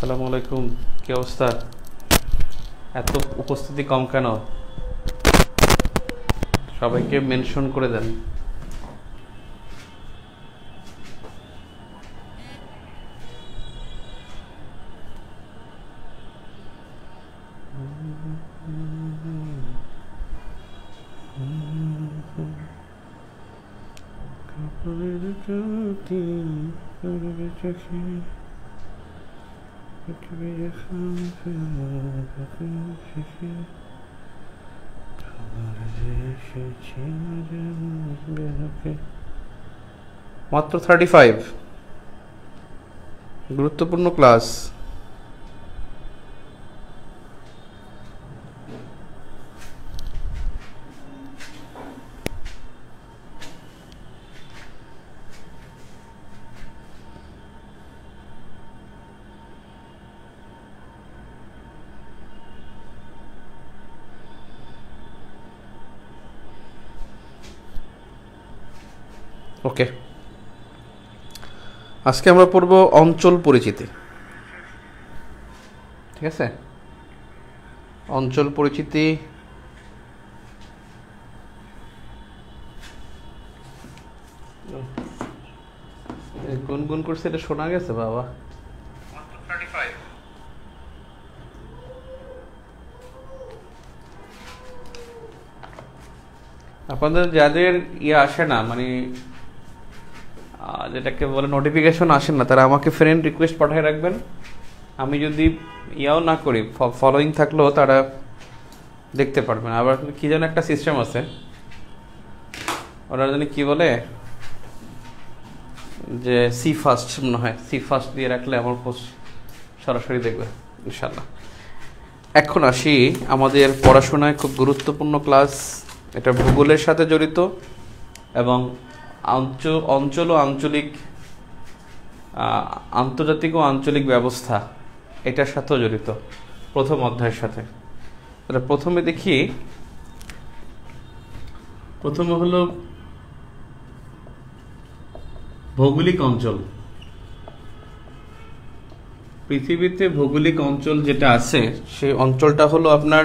আসসালামু আলাইকুম। কি অবস্থা? এত উপস্থিতি কম কেন? সবাইকে মেনশন করে দেন। মাত্র 35, গুরুত্বপূর্ণ ক্লাস। ওকে, আজকে আমরা পড়ব অঞ্চল পরিচিতি। ঠিক আছে, অঞ্চল পরিচিতি। গুনগুন করছে, এটা শোনা গেছে বাবা? আপনাদের যাদের আসে না, মানে যেটাকে বলে নোটিফিকেশন আসে না, তারা আমাকে ফ্রেন্ড রিকোয়েস্ট পাঠিয়ে রাখবেন। আমি যদি না করি, ফলোয়িং থাকলেও তারা দেখতে পারবেন। আবার কি যেন একটা সিস্টেম আছে, ওরা জানি কি বলে, যে সি ফার্স্ট মনে হয়, সি ফার্স্ট দিয়ে রাখলে আমার পোস্ট সরাসরি দেখবে ইনশাল্লাহ। এখন আসি আমাদের পড়াশোনায় খুব গুরুত্বপূর্ণ ক্লাস। এটা ভূগোলের সাথে জড়িত এবং অঞ্চল ও আঞ্চলিক, আন্তর্জাতিক ও আঞ্চলিক ব্যবস্থা এটার সাথেও জড়িত, প্রথম অধ্যায়ের সাথে। প্রথমে দেখি, প্রথমে হলো ভৌগোলিক অঞ্চল। পৃথিবীতে ভৌগোলিক অঞ্চল যেটা আছে, সেই অঞ্চলটা হলো আপনার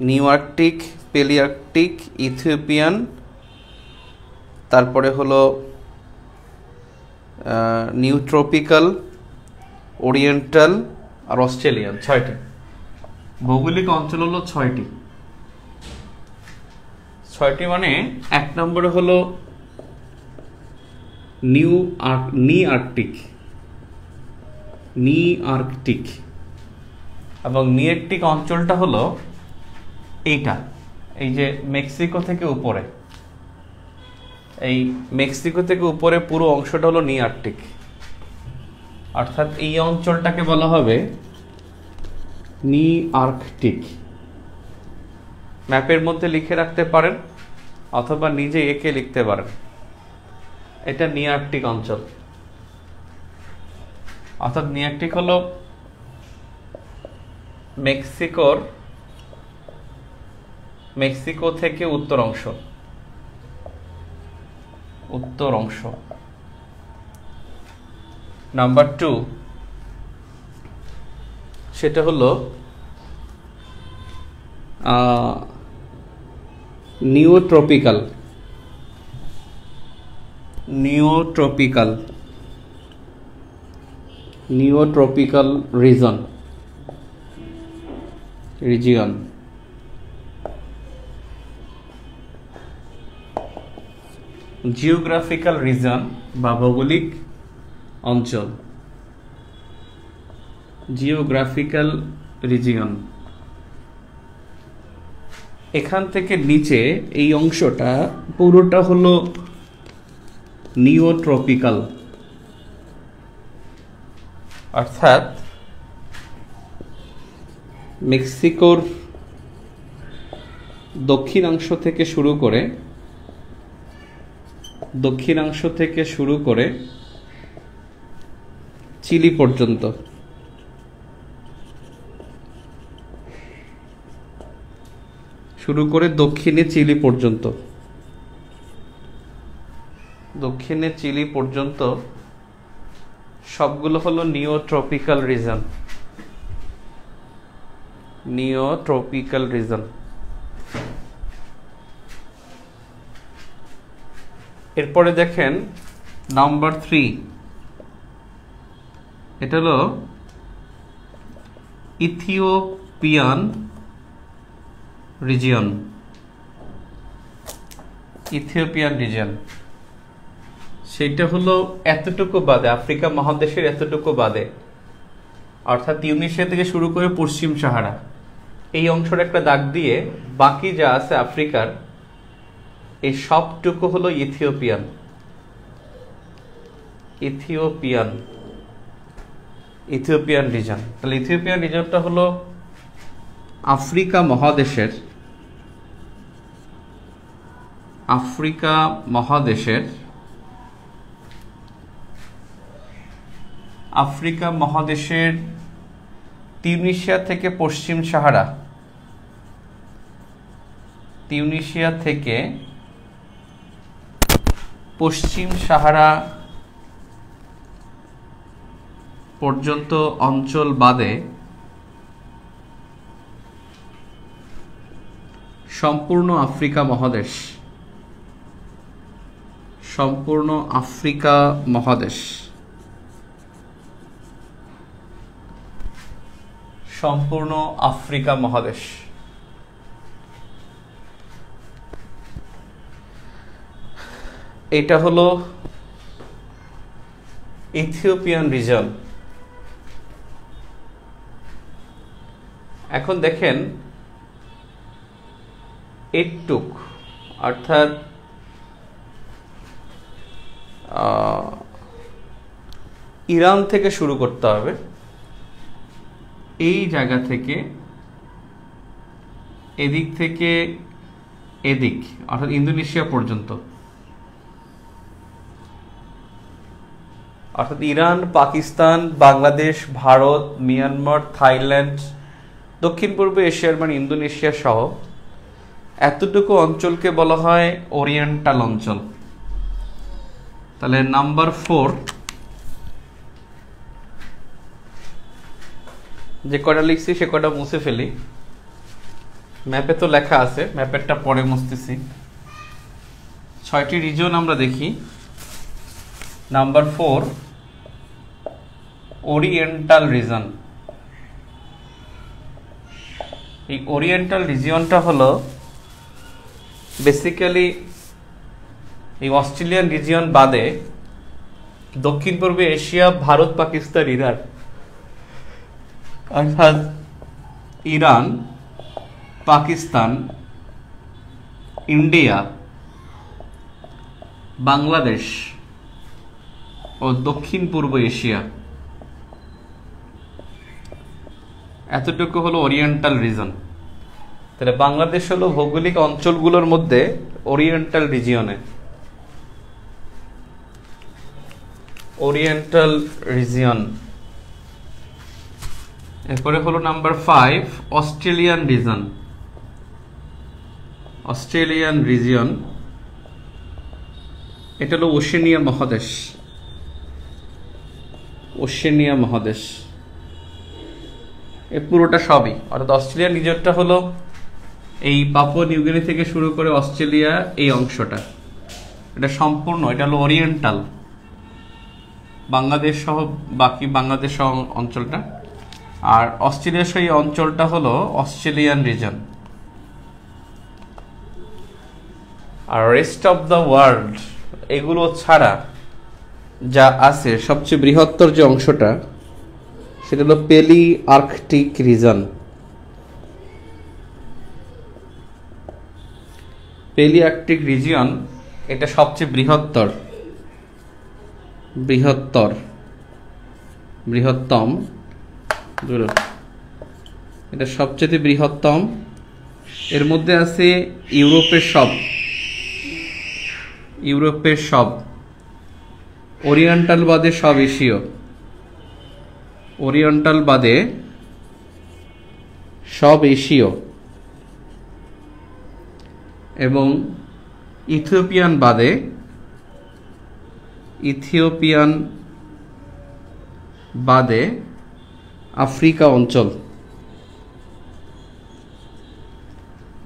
নিউ আর্কটিক, পেলিআর্কটিক, ইথিওপিয়ান, তারপরে হলো নিউ ট্রপিক্যাল, ওরিয়েন্টাল আর অস্ট্রেলিয়ান। 6টি ভৌগোলিক অঞ্চল হলো 6টি। 6টি মানে 1 নম্বরে হলো নি আর্কটিক এবং নিআর্কটিক অঞ্চলটা হলো এইটা, এই যে মেক্সিকো থেকে উপরে, এই মেক্সিকো থেকে উপরে পুরো অংশটা হলো নিআর্কটিক। অর্থাৎ এই অঞ্চলটাকে বলা হবে নিআর্কটিক। ম্যাপের মধ্যে লিখে রাখতে পারেন অথবা নিজে এঁকে লিখতে পারেন। এটা নিআর্কটিক অঞ্চল। অর্থাৎ নিআর্কটিক হলো মেক্সিকো থেকে উত্তর অংশ। নাম্বার 2, সেটা হলো নিওট্রপিক্যাল রিজিয়ন। জিওগ্রাফিক্যাল রিজন বা ভৌগোলিক অঞ্চল, জিওগ্রাফিক্যাল রিজিয়ন। এখান থেকে নিচে এই অংশটা পুরোটা হলো নিওট্রপিক্যাল। অর্থাৎ মেক্সিকোর দক্ষিণাংশ থেকে শুরু করে চিলি পর্যন্ত, দক্ষিণে চিলি পর্যন্ত সবগুলো হলো নিওট্রপিক্যাল রিজন। নিওট্রপিক্যাল রিজন। এরপরে দেখেন নাম্বার 3, এটা হলো ইথিওপিয়ান রিজিয়ন। ইথিওপিয়ান রিজিয়ন সেটা হলো এতটুকু বাদে, আফ্রিকা মহাদেশের এতটুকু বাদে, অর্থাৎ তিউনিসিয়া থেকে শুরু করে পশ্চিম সাহারা এই অংশের একটা দাগ দিয়ে বাকি যা আছে আফ্রিকার এই সবটুকু হলো ইথিওপিয়ান। Ethiopian Ethiopian reason. তাহলে ইথিওপিয়ান রিজনটা হলো আফ্রিকা মহাদেশের আফ্রিকা মহাদেশের তিউনিসিয়া থেকে পশ্চিম সাহারা, তিউনিসিয়া থেকে পশ্চিম সাহারা পর্যন্ত অঞ্চল বাদে সম্পূর্ণ আফ্রিকা মহাদেশ, সম্পূর্ণ আফ্রিকা মহাদেশ, সম্পূর্ণ আফ্রিকা মহাদেশ। এটা হলো ইথিওপিয়ান রিজন। এখন দেখেন এটুক, অর্থাৎ ইরান থেকে শুরু করতে হবে, এই জায়গা থেকে এদিক থেকে এদিক, অর্থাৎ ইন্দোনেশিয়া পর্যন্ত, অর্থাৎ Iran, Pakistan, Bangladesh, Bharat, Myanmar, Thailand, দক্ষিণ পূর্ব এশিয়ার মানে ইন্দোনেশিয়া সহ এতটুকু অঞ্চলকে বলা হয় ওরিয়েন্টাল অঞ্চল। তাহলে নাম্বার 4 যে কটা লিখছি সে কটা মুছে ফেলি। ম্যাপে তো লেখা আছে, ম্যাপেরটা পরে মুছতেছি। 6টি রিজন আমরা দেখি। Number 4 oriental reason. এই ওরিয়েন্টাল রিজিয়নটা হলো বেসিক্যালি এই অস্ট্রেলিয়ান রিজিয়ন বাদে দক্ষিণ পূর্ব এশিয়া, ভারত, পাকিস্তান, ইরান, অর্থাৎ ইরান, পাকিস্তান, ইন্ডিয়া, বাংলাদেশ ও দক্ষিণ পূর্ব এশিয়া এতটুকু হলো ওরিয়েন্টাল রিজন। তাহলে বাংলাদেশ হলো ভৌগোলিক অঞ্চলগুলোর মধ্যে ওরিয়েন্টাল রিজিয়নে, ওরিয়েন্টাল রিজিয়ন। এরপরে হলো number 5 Australian reason. Australian region এটা হলো ওশেনিয়া মহাদেশ, ওশেনিয়া মহাদেশ। এ পুরোটা সবই, অর্থাৎ অস্ট্রেলিয়ান রিজনটা হলো এই পাপুয়া নিউগিনি থেকে শুরু করে অস্ট্রেলিয়া এই অংশটা, এটা সম্পূর্ণ, এটা হলো ওরিয়েন্টাল, বাংলাদেশ সহ বাকি বাংলাদেশ সহ অঞ্চলটা। আর অস্ট্রেলিয়া সহ এই অঞ্চলটা হলো অস্ট্রেলিয়ান রিজন। আর রেস্ট অফ দ্য ওয়ার্ল্ড এগুলো ছাড়া যা আছে সবচেয়ে বৃহত্তর যে অংশটা সেটা হলো পেলি আর্কটিক রিজন। পেলি আর্কটিক রিজিয়ন এটা সবচেয়ে বৃহত্তম এটা সবচেয়ে বৃহত্তম। এর মধ্যে আছে ইউরোপের সব, ওরিয়েন্টাল বাদে সব এশীয়, ওরিয়েন্টাল বাদে সব এশীয়, এবং ইথিওপিয়ান বাদে বাদে আফ্রিকা অঞ্চল,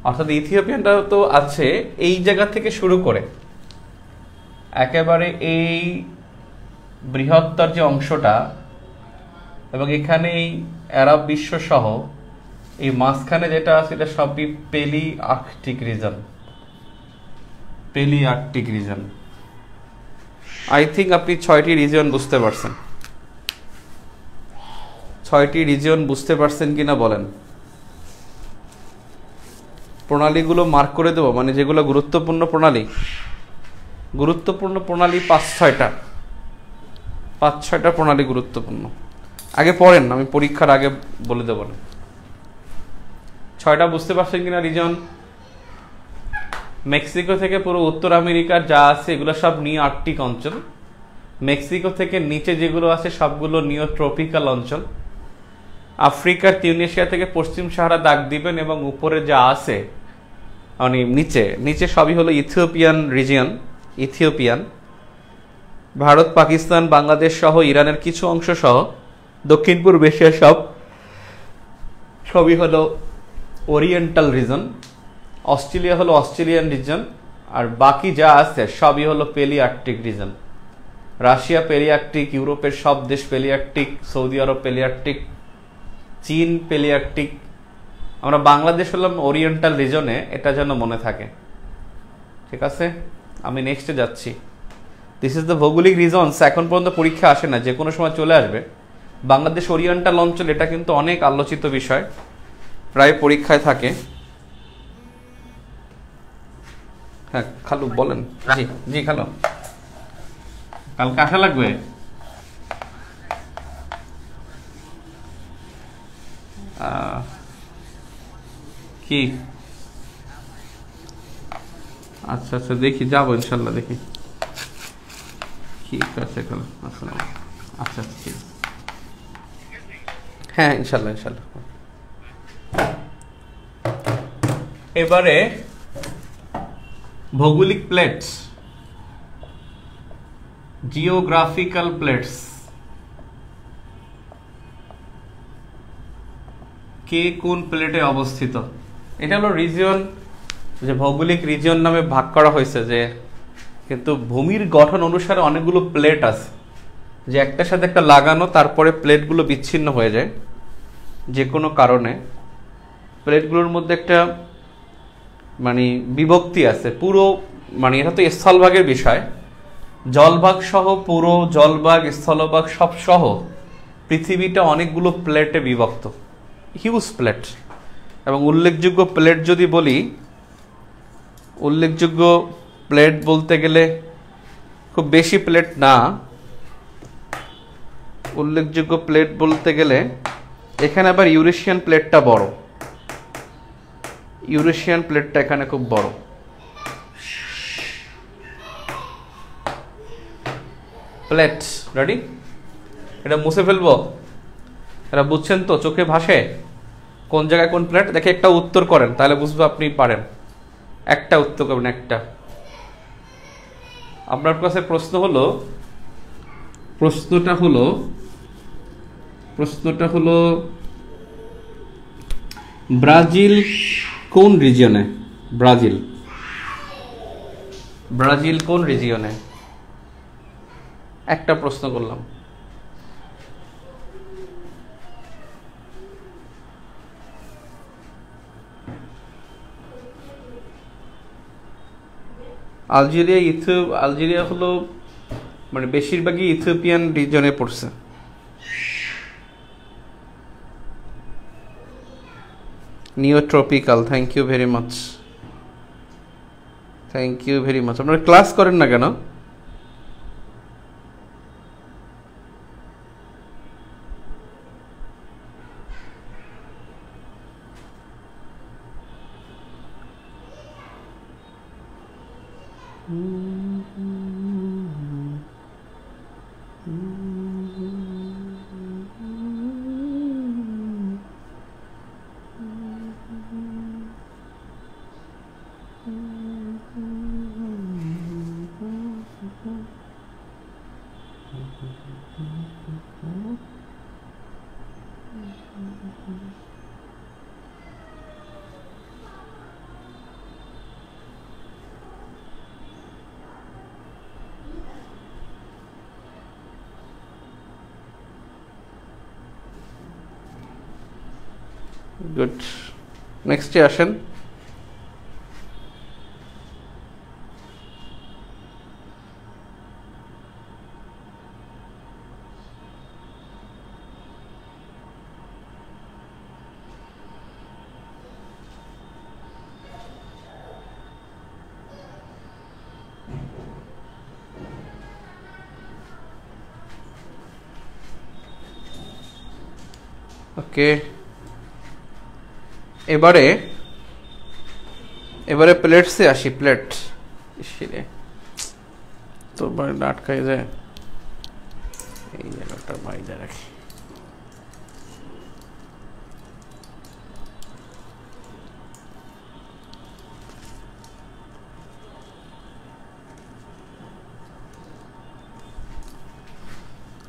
অর্থাৎ ইথিওপিয়ানটা তো আছে এই জায়গা থেকে শুরু করে একেবারে এই বৃহত্তর যে অংশটা এবং এখানে এই আরব বিশ্ব সহ এই মাঝখানে যেটা আছে এটা সবই পেলি আর্কটিক রিজন। পেলি আর্কটিক রিজন। আই থিঙ্ক আপনি 6টি রিজন বুঝতে পারছেন। 6টি রিজন বুঝতে পারছেন কিনা বলেন। প্রণালীগুলো মার্ক করে দেবো, মানে যেগুলো গুরুত্বপূর্ণ প্রণালী। গুরুত্বপূর্ণ প্রণালী 5-6টা প্রণালী গুরুত্বপূর্ণ। আগে পড়েন, আমি পরীক্ষার আগে বলে দেবো না। 6টা বুঝতে পারছেন কিনা রিজন? মেক্সিকো থেকে পুরো উত্তর আমেরিকার যা আছে এগুলো সব নিও আর্কটিক অঞ্চল। মেক্সিকো থেকে নিচে যেগুলো আছে সবগুলো নিও ট্রপিক্যাল অঞ্চল। আফ্রিকার তিউনেশিয়া থেকে পশ্চিম সাহারা দাগ দিবেন এবং উপরে যা আছে মানে নিচে নিচে সবই হলো Ethiopian region. Ethiopian. Bharat, Pakistan, Bangladesh সহ ইরানের কিছু অংশ সহ দক্ষিণ পূর্ব এশিয়ার সবই হলো ওরিয়েন্টাল রিজন। অস্ট্রেলিয়া হলো অস্ট্রেলিয়ান রিজন, আর বাকি যা আছে সবই হলো পেলি আর্কটিক রিজন। রাশিয়া পেলি আর্কটিক, ইউরোপের সব দেশ পেলি আর্কটিক, সৌদি আরব পেলি আর্কটিক, চীন পেলি আর্কটিক। আমরা বাংলাদেশ হলাম ওরিয়েন্টাল রিজনে, এটা যেন মনে থাকে। ঠিক আছে, আমি নেক্সটে যাচ্ছি। দিস ইজ দ্য ভৌগোলিক রিজনস। এখন পর্যন্ত পরীক্ষা আসে না, যে কোনো সময় চলে আসবে। বাংলাদেশ ওরিয়েন্টাল অঞ্চল, এটা কিন্তু অনেক আলোচিত বিষয়, প্রায় পরীক্ষায় থাকে। হ্যাঁ খালু বলেন। জি জি খালু, কালকে আসা লাগবে। কি আচ্ছা আচ্ছা, দেখি যাবো ইনশাল্লাহ, দেখি ঠিক আছে খালু। আচ্ছা আচ্ছা ঠিক, হ্যাঁ ইনশাল্লাহ ইনশাল্লাহ। এবারে ভৌগোলিক প্লেটস, জিওগ্রাফিক্যাল প্লেটস। কে কোন প্লেটে অবস্থিত, এটা হলো রিজিয়ন, যে ভৌগোলিক রিজিয়ন নামে ভাগ করা হয়েছে। যে কিন্তু ভূমির গঠন অনুসারে অনেকগুলো প্লেট আছে, যে একটার সাথে একটা লাগানো, তারপরে প্লেটগুলো বিচ্ছিন্ন হয়ে যায় যে কোনো কারণে। প্লেটগুলোর মধ্যে একটা মানে বিভক্তি আছে পুরো, মানে এটা তো স্থলভাগের বিষয়। জলভাগ সহ পুরো জলভাগ, স্থলভাগ সব সহ পৃথিবীটা অনেকগুলো প্লেটে বিভক্ত, হিউজ প্লেট। এবং উল্লেখযোগ্য প্লেট যদি বলি, উল্লেখযোগ্য প্লেট বলতে গেলে খুব বেশি প্লেট না। উল্লেখযোগ্য প্লেট বলতে গেলে এখানে আবার ইউরেশিয়ান প্লেটটা বড়। ইউরেশিয়ান প্লেটটা এখানে খুব বড়। Plate ready? এটা মুছে ফেলবো, এটা বুঝছেন তো? চোখে ভাসে কোন জায়গায় কোন প্লেট। দেখে একটা উত্তর করেন, তাহলে বুঝবো আপনি পারেন। একটা উত্তর করবেন, একটা। আপনার কাছে প্রশ্নটা হলো ব্রাজিল কোন রিজিয়নে? ব্রাজিল কোন রিজিয়নে? একটা প্রশ্ন করলাম। আলজেরিয়া হলো মানে বেশিরভাগই ইথিওপিয়ান রিজনে পড়ছে। Neotropical. Thank you very much, thank you very much. আপনারা ক্লাস করেন না কেন? গুড, নেক্সটে আসেন। ওকে, এবারে প্লেটসে আসি। প্লেট ইসিরে তো আটকাই যায়, এই জায়গাটা বাইরে রাখি।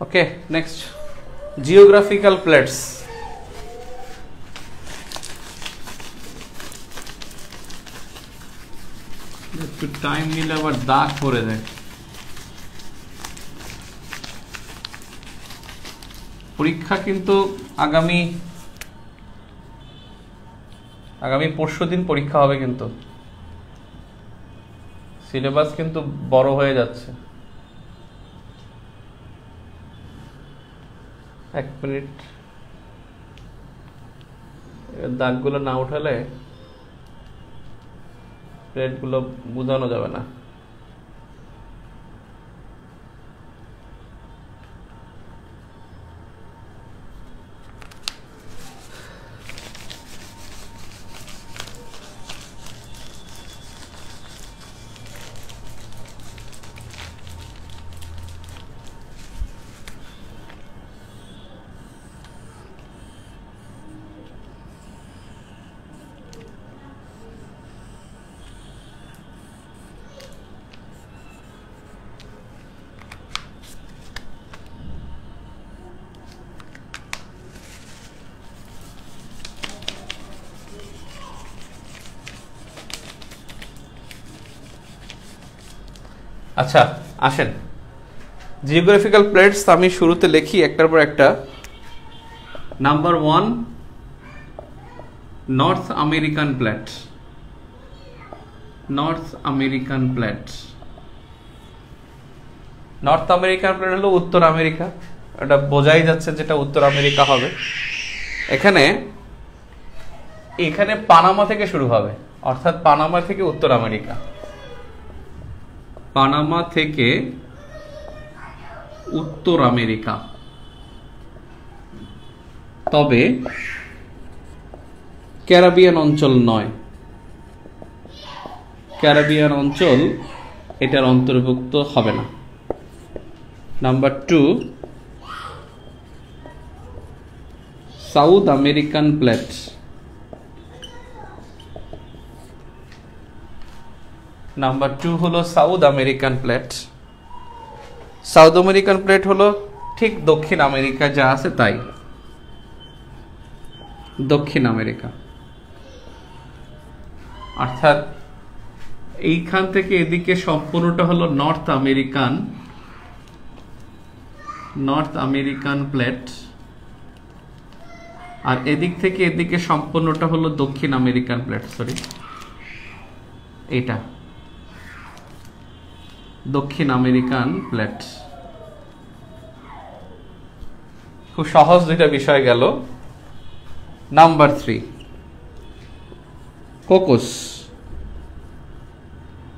ওকে, নেক্সট জিওগ্রাফিক্যাল প্লেটস। একটু টাইম নিলে আবার দাগ পড়ে যায়। পরীক্ষা কিন্তু আগামী পরশুদিন পরীক্ষা হবে, কিন্তু সিলেবাস কিন্তু বড় হয়ে যাচ্ছে। এক মিনিট, দাগগুলো না উঠালে প্লেটগুলো বোঝানো যাবে না। আচ্ছা আসেন, জিওগ্রাফিক্যাল প্লেটস আমি শুরুতে লিখি একটার পর একটা। Number 1, north American plate. North American plate, north American plate হলো উত্তর আমেরিকা। এটা বোঝাই যাচ্ছে যেটা উত্তর আমেরিকা হবে। এখানে পানামা থেকে শুরু হবে, অর্থাৎ পানামা থেকে উত্তর আমেরিকা। পানামা থেকে উত্তর আমেরিকা। তবে ক্যারিবিয়ান অঞ্চল নয়, ক্যারিবিয়ান অঞ্চল এটার অন্তর্ভুক্ত হবে না। Number 2, south American plate. Number 2 হলো south American plate. South American plate হলো ঠিক দক্ষিণ আমেরিকা যা আছে তাই, দক্ষিণ আমেরিকা। অর্থাৎ এইখান থেকে এদিকে সম্পূর্ণটা হলো নর্থ আমেরিকান প্লেট, আর এদিক থেকে এদিকে সম্পূর্ণটা হলো দক্ষিণ আমেরিকান প্লেট। সরি, এটা দক্ষিণ আমেরিকান প্লেট। খুব সহজ দুইটা বিষয় গেল। Number 3,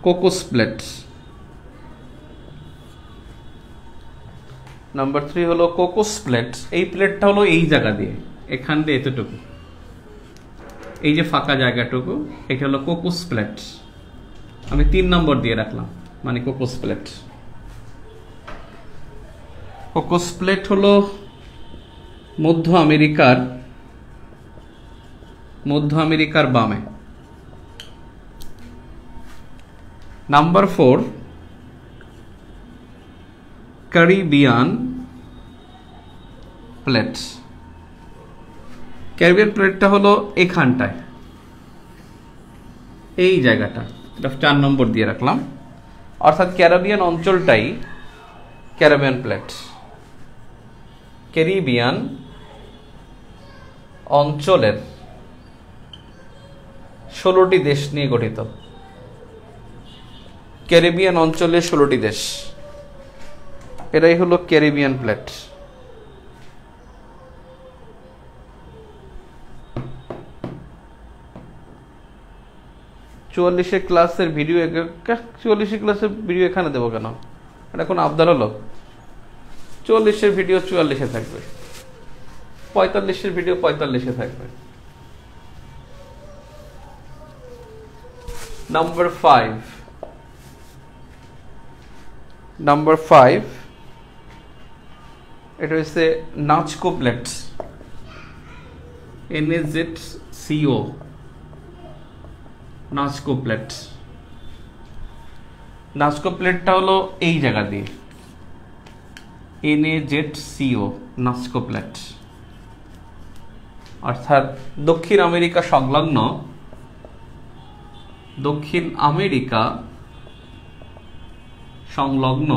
Cocos plate. নাম্বার 3 হলো কোকোস প্লেট। এই প্লেটটা হলো এই জায়গা দিয়ে, এখান দিয়ে এতটুকু, এই যে ফাঁকা জায়গাটুকু, এটা হলো কোকোস প্লেট। আমি 3 নম্বর দিয়ে রাখলাম, মানে কোকোস প্লেট। কোকোস প্লেট হলো মধ্য আমেরিকার বামে। Number 4, Caribbean plate. ক্যারিবিয়ান প্লেটটা হলো এখানটায়, এই জায়গাটা, এটা 4 নম্বর দিয়ে রাখলাম। অর্থাৎ ক্যারিবিয়ান অঞ্চলটাই ক্যারিবিয়ান প্লেট। ক্যারিবিয়ান অঞ্চলের 16টি দেশ নিয়ে গঠিত। ক্যারিবিয়ান অঞ্চলে 16টি দেশ, এটাই হলো ক্যারিবিয়ান প্লেট। চুয়াল্লিশের ক্লাসের ভিডিও 44 ক্লাসের ভিডিও এখানে দেবো কেন? এটা কোনো আবদার হলো? 44-এর ভিডিও 44-এ থাকবে, 45-এর ভিডিও 45-এ থাকবে। নাম্বার 5 এটা হচ্ছে নাচকো প্লেট, NaZCO, নাচকো প্লেট। নাচকো প্লেটটা হলো এই জায়গা দিয়ে, NaZCO, নাচকো প্লেট, অর্থাৎ দক্ষিণ আমেরিকা সংলগ্ন, দক্ষিণ আমেরিকা সংলগ্ন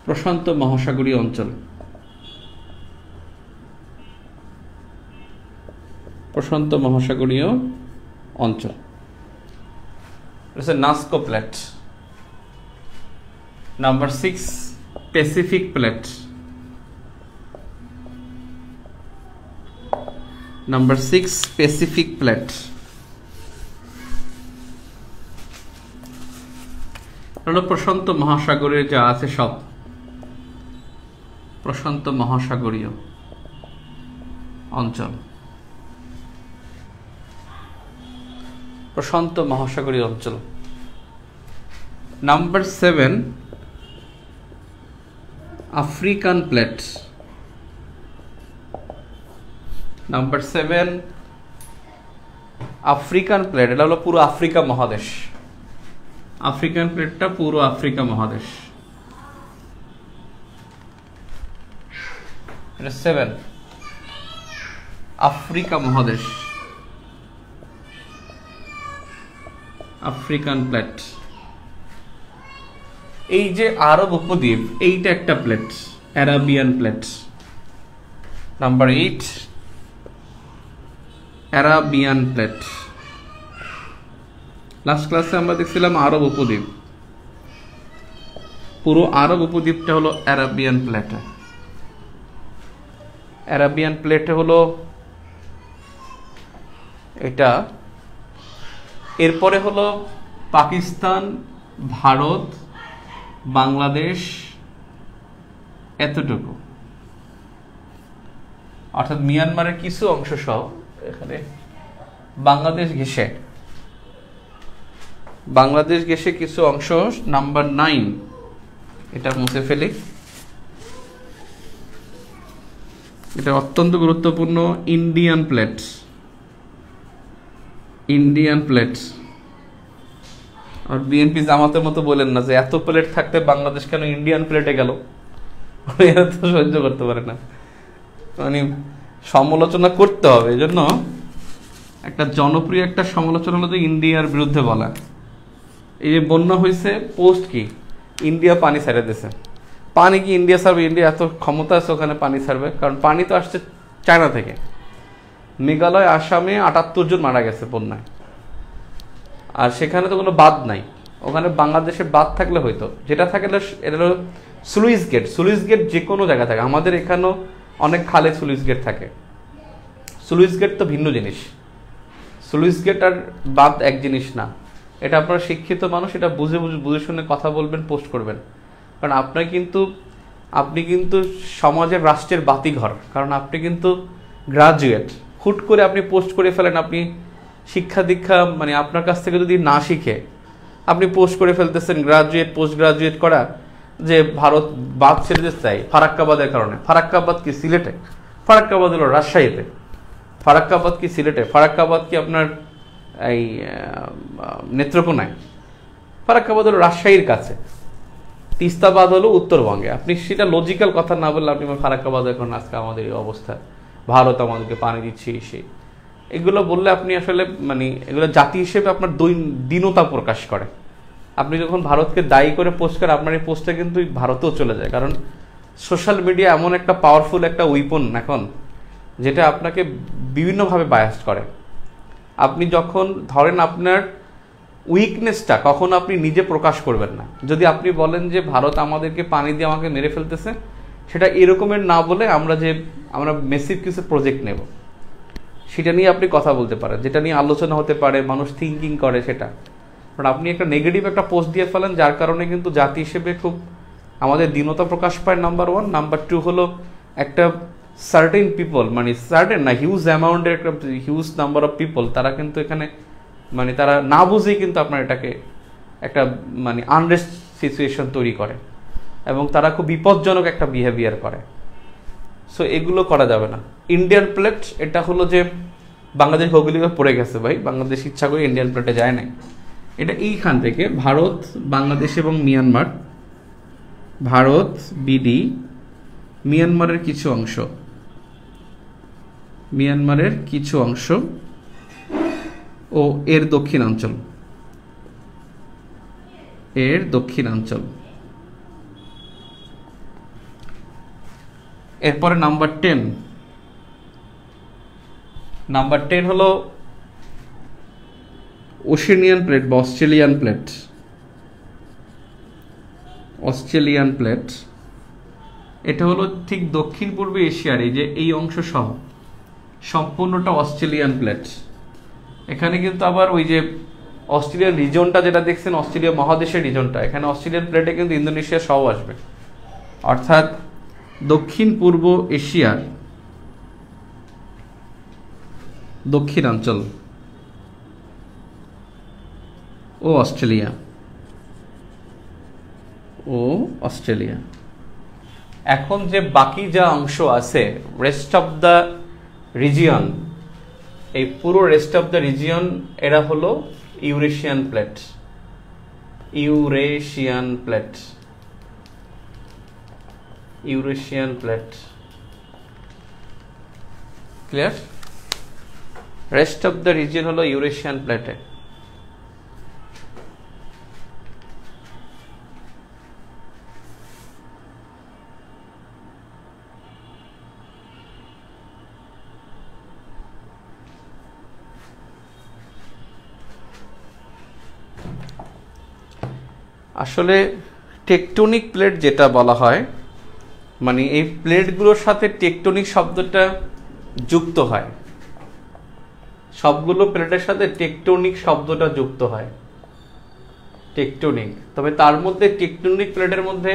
প্রশান্ত মহাসাগরীয় অঞ্চল, প্রশান্ত মহাসাগরীয় অঞ্চল, Nazca plate. Number 6 Pacific plate. Number 6 Pacific plate হলো প্রশান্ত মহাসাগরের যা আছে সব, প্রশান্ত মহাসাগরীয় অঞ্চল, প্রশান্ত মহাসাগরীয় অঞ্চল। Number 7 African plate. Number 7 African plate, এটা হলো পুরো আফ্রিকা মহাদেশ। আফ্রিকান প্লেটটা পুরো আফ্রিকা মহাদেশ। এটা 7 আফ্রিকা মহাদেশ, আফ্রিকান প্লেট। এই যে আরব উপদ্বীপ, এইটা একটা plate, Arabian plate. Number 8 Arabian plate. Last ক্লাসে আমরা দেখছিলাম আরব উপদ্বীপ, পুরো আরব উপদ্বীপটা হলো অ্যারাবিয়ান প্লেট। অ্যারাবিয়ান প্লেটে হলো এটা। এরপরে হলো পাকিস্তান, ভারত, বাংলাদেশ, এতটুকু, অর্থাৎ মিয়ানমারের কিছু অংশ সহ এখানে বাংলাদেশ ঘেঁষে, বাংলাদেশ ঘেঁষে কিছু অংশ। নাম্বার 9 এটা মুছে ফেলি, এটা অত্যন্ত গুরুত্বপূর্ণ, ইন্ডিয়ান প্লেট। Indian plate. আর বিএনপি জামাতের মতো বলেন না যে এত প্লেট থাকতে বাংলাদেশ কেন ইন্ডিয়ান প্লেটে গেল, এরা তো সহ্য করতে পারে না, মানে সমালোচনা করতে হবে। এই জন্য একটা জনপ্রিয় একটা সমালোচনা হলো যে ইন্ডিয়ার বিরুদ্ধে বলা। এই যে বন্যা হয়েছে, পোস্ট কি ইন্ডিয়া পানি ছেড়ে দিয়েছে। পানি কি ইন্ডিয়া ছাড়বে? ইন্ডিয়া এত ক্ষমতা আছে ওখানে পানি ছাড়বে? কারণ পানি তো আসছে চায়না থেকে। মেঘালয়, আসামে 78 জন মারা গেছে বন্যায়, আর সেখানে তো কোনো বাঁধ নাই। ওখানে বাংলাদেশে বাঁধ থাকলে হয়তো, যেটা থাকলে এটা হলো স্লুইস গেট। স্লুইস গেট যে কোনো জায়গায় থাকে, আমাদের এখানেও অনেক খালে স্লুইস গেট থাকে। স্লুইস গেট তো ভিন্ন জিনিস, স্লুইস গেট আর বাঁধ এক জিনিস না। এটা আপনারা শিক্ষিত মানুষ, এটা বুঝে শুনে কথা বলবেন, পোস্ট করবেন। কারণ আপনি কিন্তু সমাজের, রাষ্ট্রের বাতিঘর। কারণ আপনি কিন্তু গ্রাজুয়েট, হুট করে আপনি পোস্ট করে ফেলেন। আপনি শিক্ষা দীক্ষা মানে আপনার কাছ থেকে যদি না শিখে আপনি পোস্ট করে ফেলতেছেন, গ্রাজুয়েট, পোস্ট গ্রাজুয়েট করা, যে ভারত বাঁধ ছেড়ে দিতে চাই ফারাক্কাবাদের কারণে। ফারাক্কাবাদ কি সিলেটে? ফারাক্কাবাদ হলো রাজশাহীতে। ফারাক্কাবাদ কি সিলেটে? ফারাক্কাবাদ কি আপনার এই নেত্রকোনায়? ফারাক্কাবাদ হলো রাজশাহীর কাছে, তিস্তাবাদ হলো উত্তরবঙ্গে। আপনি সেটা লজিক্যাল কথা না বললে আপনি ফারাক্কাবাদের কারণে আজকে আমাদের এই অবস্থা, ভারত আমাদেরকে পানি দিচ্ছে সেই, এগুলো বললে আপনি আসলে মানে এগুলো জাতি হিসেবে আপনার দীনতা প্রকাশ করে। আপনি যখন ভারতকে দায়ী করে পোস্ট করেন, আপনার এই পোস্টটা কিন্তু ভারতেও চলে যায়। কারণ সোশ্যাল মিডিয়া এমন একটা পাওয়ারফুল একটা উইপন এখন, যেটা আপনাকে বিভিন্নভাবে বায়াস করে। আপনি যখন ধরেন আপনার উইকনেসটা কখনো আপনি নিজে প্রকাশ করবেন না। যদি আপনি বলেন যে ভারত আমাদেরকে পানি দিয়ে আমাকে মেরে ফেলতেছে, সেটা এরকমের না বলে আমরা মেসিভ কিছু প্রজেক্ট নেব, সেটা নিয়ে আপনি কথা বলতে পারেন, যেটা নিয়ে আলোচনা হতে পারে, মানুষ থিঙ্কিং করে সেটা। বাট আপনি একটা নেগেটিভ একটা পোস্ট দিয়ে ফেলেন, যার কারণে কিন্তু জাতি হিসেবে খুব আমাদের দীনতা প্রকাশ পায়, নাম্বার ওয়ান। নাম্বার টু হলো একটা সার্টেন পিপল, মানে সার্টেন না, হিউজ অ্যামাউন্টের একটা হিউজ নাম্বার অফ পিপল, তারা কিন্তু এখানে মানে তারা না বুঝেই কিন্তু আপনার এটাকে একটা মানে আনরেস্ট সিচুয়েশন তৈরি করে, এবং তারা খুব বিপজ্জনক একটা বিহেভিয়ার করে। সো এগুলো করা যাবে না। ইন্ডিয়ান প্লেট, এটা হলো যে বাংলাদেশ ভৌগোলিকভাবে পড়ে গেছে ভাই, বাংলাদেশ ইচ্ছা করে ইন্ডিয়ান প্লেটে যায় নাই। এটা এইখান থেকে ভারত, বাংলাদেশ এবং মিয়ানমার, ভারত বিডি মিয়ানমারের কিছু অংশ, মিয়ানমারের কিছু অংশ ও এর দক্ষিণাঞ্চল, এর দক্ষিণাঞ্চল। এরপরে নাম্বার 10, নাম্বার 10 হলো ওশেনিয়ান প্লেট বা অস্ট্রেলিয়ান প্লেট, অস্ট্রেলিয়ান প্লেট। এটা হলো ঠিক দক্ষিণ পূর্ব এশিয়ার এই যে এই অংশ সহ সম্পূর্ণটা অস্ট্রেলিয়ান প্লেট। এখানে কিন্তু আবার ওই যে অস্ট্রেলিয়ান রিজনটা যেটা দেখছেন, অস্ট্রেলিয়া মহাদেশের রিজনটা, এখানে অস্ট্রেলিয়ান প্লেটে কিন্তু ইন্দোনেশিয়া সহ আসবে, অর্থাৎ দক্ষিণ পূর্ব এশিয়ার দক্ষিণাঞ্চল ও অস্ট্রেলিয়া, ও অস্ট্রেলিয়া। এখন যে বাকি যা অংশ আছে, রেস্ট অফ দ্য রিজিয়ন, এই পুরো রেস্ট অফ দ্য রিজিয়ন এরা হলো Eurasian plate, Eurasian plate, Eurasian plate. Clear? Rest of the region হলো ইউরেশিয়ান প্লেটে। আসলে টেকটনিক প্লেট যেটা বলা হয়, মানে এই প্লেটগুলোর সাথে টেকটনিক শব্দটা যুক্ত হয়, সবগুলো প্লেটের সাথে টেকটনিক শব্দটা যুক্ত হয়, টেকটনিক। তবে তার মধ্যে টেকটনিক প্লেটের মধ্যে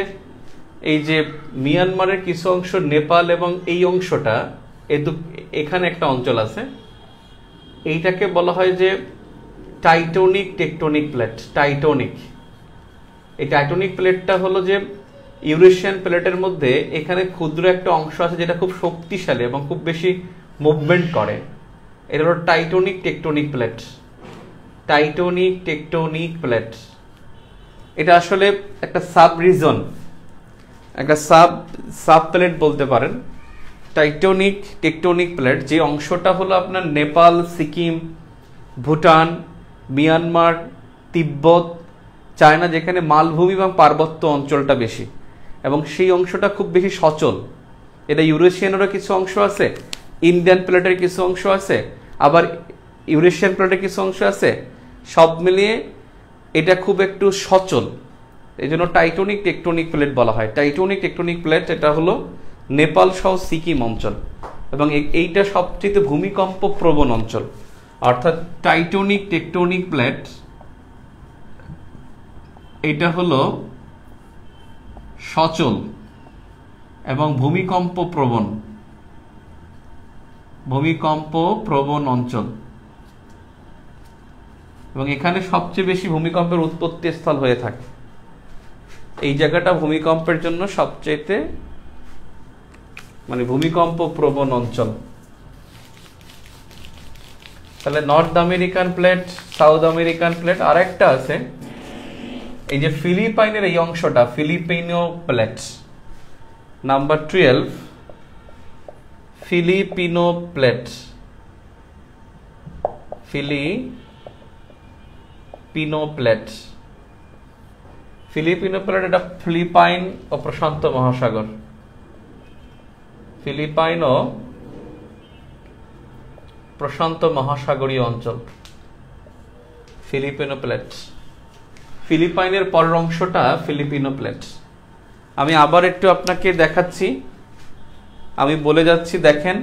এই যে মিয়ানমারের কিছু অংশ, নেপাল এবং এই অংশটা, এখানে একটা অঞ্চল আছে, এইটাকে বলা হয় যে টাইটনিক টেকটনিক প্লেট, টাইটনিক। এই টাইটনিক প্লেটটা হলো যে ইউরেশিয়ান প্লেটের মধ্যে এখানে ক্ষুদ্র একটা অংশ আছে যেটা খুব শক্তিশালী এবং খুব বেশি মুভমেন্ট করে, এটা হলো Titanic tectonic plate, Titanic tectonic plate. এটা আসলে একটা সাব রিজন, একটা সাব প্লেট বলতে পারেন। টাইটনিক টেকটনিক প্লেট যে অংশটা হলো আপনার নেপাল, সিকিম, ভুটান, মিয়ানমার, তিব্বত, চায়না, যেখানে মালভূমি এবং পার্বত্য অঞ্চলটা বেশি, এবং সেই অংশটা খুব বেশি সচল। এটা ইউরেশিয়ানেরও কিছু অংশ আছে, ইন্ডিয়ান প্লেটের কিছু অংশ আছে, আবার ইউরেশিয়ান প্লেটের কিছু অংশ আছে, সব মিলিয়ে এটা খুব একটু সচল, এই জন্য টাইটনিক টেকটনিক প্লেট বলা হয়। টাইটনিক টেকটনিক প্লেট এটা হলো নেপাল সহ সিকিম অঞ্চল, এবং এইটা সবচেয়ে ভূমিকম্প প্রবণ অঞ্চল, অর্থাৎ টাইটনিক টেকটনিক প্লেট এটা হলো সচল এবং ভূমিকম্প প্রবণ অঞ্চল, এবং এখানে সবচেয়ে বেশি ভূমিকম্পের উৎপত্তি স্থল হয়ে থাকে। এই জায়গাটা ভূমিকম্পের জন্য সবচেয়ে মানে ভূমিকম্প প্রবণ অঞ্চল। তাহলে north American plate, south American plate, আর একটা আছে এই যে ফিলিপাইনের এই অংশটা, Filipino plate. Number 12 Filipino plate, Filipino plate. Filipino plate এটা ফিলিপাইন ও প্রশান্ত মহাসাগর, ফিলিপাইন ও প্রশান্ত মহাসাগরীয় অঞ্চল, ফিলিপিনো প্লেট। ফিলিপাইনের পরের অংশটা ফিলিপিনো প্লেট। আমি আবার একটু আপনাকে দেখাচ্ছি, আমি বলে যাচ্ছি, দেখেন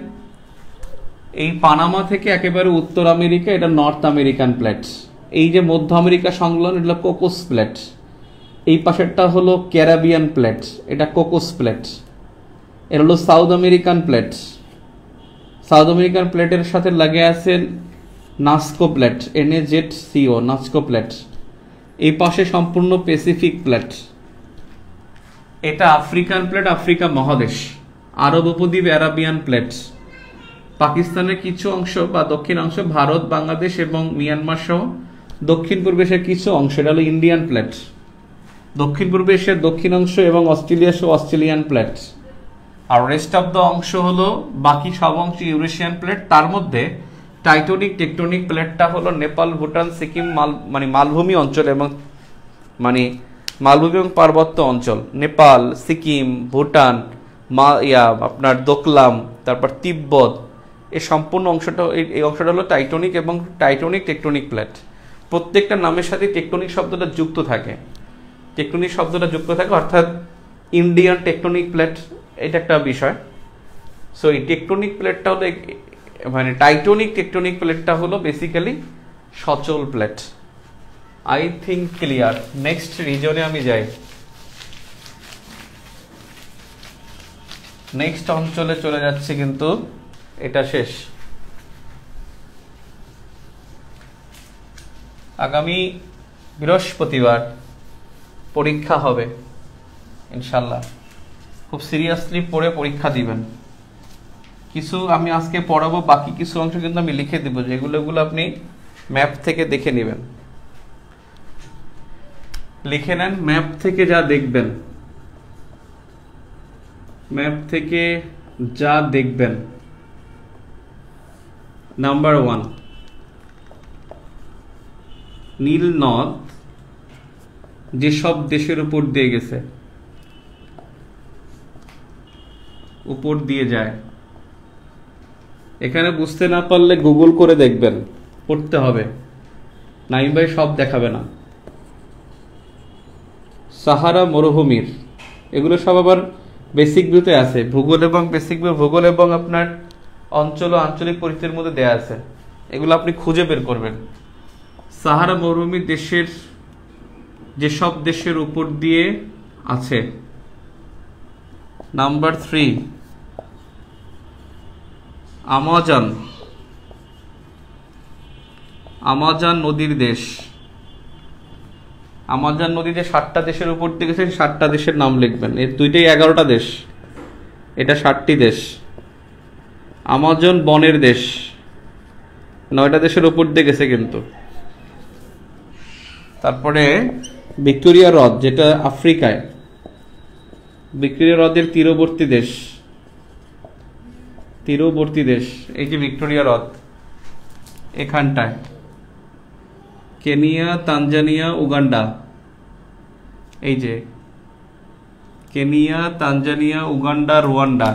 এই পানামা থেকে একেবারে উত্তর আমেরিকা, এটা নর্থ আমেরিকান প্লেট। এই যে মধ্য আমেরিকা সংলগ্ন, এটা কোকোস প্লেট। এই পাশেরটা হলো ক্যারিবিয়ান প্লেট, এটা কোকোস প্লেট। এটা হলো south American plate. South American প্লেটের সাথে লাগে আছে নাস্কো প্লেট, NaZCO, নাস্কো প্লেট। এই পাশে সম্পূর্ণ প্যাসিফিক প্লেট। এটা আফ্রিকান প্লেট, আফ্রিকা মহাদেশ। আরব উপদ্বীপ অ্যারাবিয়ান প্লেট। পাকিস্তানের কিছু অংশ বা দক্ষিণ অংশ, ভারত, বাংলাদেশ এবং মিয়ানমার সহ দক্ষিণ পূর্ব এশিয়ার কিছু অংশ, এটা হলো ইন্ডিয়ান প্লেট। দক্ষিণ পূর্ব এশিয়ার দক্ষিণ অংশ এবং অস্ট্রেলিয়া সহ অস্ট্রেলিয়ান প্লেট। আর রেস্ট অফ দ্য অংশ হলো বাকি সব অংশ ইউরেশিয়ান প্লেট। তার মধ্যে টাইটোনিক টেকটোনিক প্লেটটা হলো নেপাল, ভুটান, সিকিম, মালভূমি অঞ্চল এবং মালভূমি এবং পার্বত্য অঞ্চল, নেপাল, সিকিম, ভুটান, আপনার দোকলাম, তারপর তিব্বত, এই সম্পূর্ণ অংশটা, এই অংশটা হলো টাইটোনিক এবং টাইটোনিক টেকটোনিক প্লেট। প্রত্যেকটা নামের সাথে টেকটোনিক শব্দটা যুক্ত থাকে। টেকটোনিক শব্দটা যুক্ত থাকে অর্থাৎ ইন্ডিয়ান টেকটোনিক প্লেট, এটা একটা বিষয়। সো এই টেকটোনিক প্লেটটা হলো টাইটোনিক টেকটোনিক প্লেটটা হলো বেসিক্যালি সচল plate. I think clear. Next রিজনে আমি যাই। নেক্সট অঞ্চলে চলে যাচ্ছে, কিন্তু এটা শেষ। আগামী বৃহস্পতিবার পরীক্ষা হবে ইনশাল্লাহ। খুব সিরিয়াসলি পড়ে পরীক্ষা দিবেন। কিছু আমি আজকে পড়াবো, বাকি কিছু অংশ কিন্তু আমি লিখে দেবো, যেগুলো আপনি ম্যাপ থেকে দেখে নেবেন। লিখে নেন, ম্যাপ থেকে যা দেখবেন, ম্যাপ থেকে যা দেখবেন। নাম্বার 1, নীল নদ যেসব দেশের উপর দিয়ে গেছে, উপর দিয়ে যায়। এখানে বুঝতে না পারলে গুগল করে দেখবেন, পড়তে হবে, নাইম ভাই সব দেখাবে না। সাহারা মরুভূমির, এগুলো সব আবার বেসিক ভিউতে আছে, ভূগোল এবং বেসিক ভিউ, ভূগোল এবং আপনার অঞ্চল ও আঞ্চলিক পরিস্থিতির মধ্যে দেয়া আছে, এগুলো আপনি খুঁজে বের করবেন। সাহারা মরুভূমি দেশের যেসব দেশের উপর দিয়ে আছে। নাম্বার 3, আমাজন, আমাজন নদীর দেশ। আমাজন নদী যে 7টা দেশের উপর দিয়ে গেছে, 7টা দেশের নাম লিখবেন। এর দুইটাই 11টা দেশ, এটা 7টি দেশ। আমাজন বনের দেশ, 9টা দেশের উপর দিয়ে গেছে কিন্তু। তারপরে ভিক্টোরিয়া হ্রদ, যেটা আফ্রিকায়, ভিক্টোরিয়া হ্রদের তীরবর্তী দেশ, তীরবর্তী দেশ, এই যে ভিক্টোরিয়া হ্রদ এখানটায়। কেনিয়া, তানজানিয়া, উগান্ডা, এই যে কেনিয়া, তানজানিয়া, উগান্ডা, রুয়ান্ডা,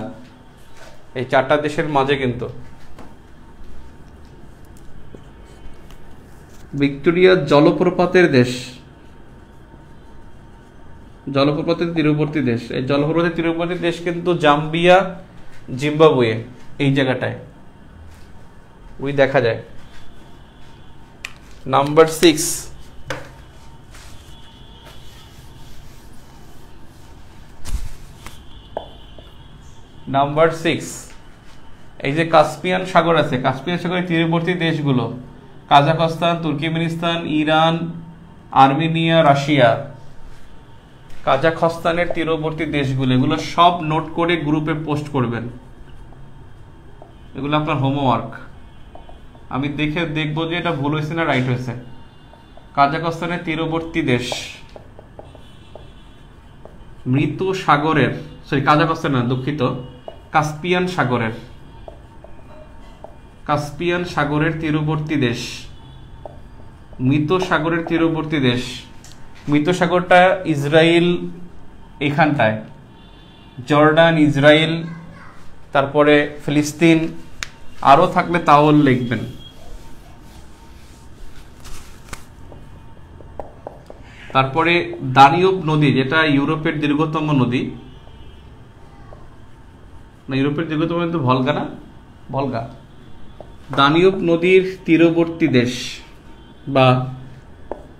এই 4টা দেশের মাঝে কিন্তু। ভিক্টোরিয়া জলপ্রপাতের দেশ, জলপ্রপাতের তীরবর্তী দেশ। এই জলপ্রপাতের তীরবর্তী দেশ কিন্তু জাম্বিয়া, জিম্বাবুয়ে, এই জায়গাটায় ওই দেখা যায়। নাম্বার 6, নাম্বার 6, এই যে কাস্পিয়ান সাগর আছে, কাস্পিয়ান সাগরের তীরবর্তী দেশগুলো Kazakhstan, Turkmenistan, Iran, Armenia, Russia. কাজাখস্তানের তীরবর্তী দেশগুলো, এগুলো সব নোট করে গ্রুপে পোস্ট করবেন। এগুলো আপনার হোমওয়ার্ক। আমি দেখবো যে এটা ভুল হয়েছে না রাইট হয়েছে। কাজাখস্তানের তীরবর্তী দেশ, মৃত সাগরের, সরি কাজাখস্তান না, দুঃখিত, কাস্পিয়ান সাগরের, কাস্পিয়ান সাগরের তীরবর্তী দেশ, মৃত সাগরের তীরবর্তী দেশ। মৃত সাগরটা ইসরায়েল এখানটায়, জর্ডান, ইসরায়েল, তারপরে ফিলিস্তিন, আরো থাকলে তাও লিখবেন। তারপরে দানিউব নদী, যেটা ইউরোপের দীর্ঘতম নদী, না ইউরোপের দীর্ঘতম কিন্তু ভলগা, না ভলগা। দানিউব নদীর তীরবর্তী দেশ বা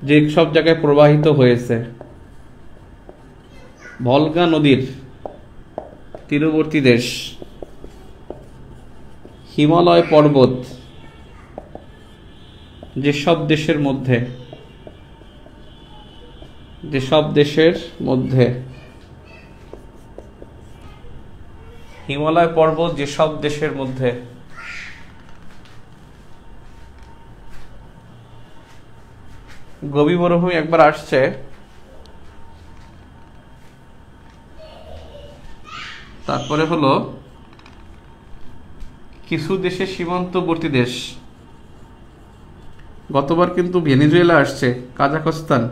যে সব জায়গায় প্রবাহিত হয়েছে, ভলগা নদীর তীরবর্তী দেশ, হিমালয় পর্বত যেসব দেশের মধ্যে হিমালয় পর্বত যেসব দেশের মধ্যে গোবি মরুভূমি একবার আসছে, তারপরে হলো কিছু দেশের সীমান্তবর্তী দেশ, গতবার কিন্তু ভেনেজুয়েলা আসছে, কাজাখস্তান,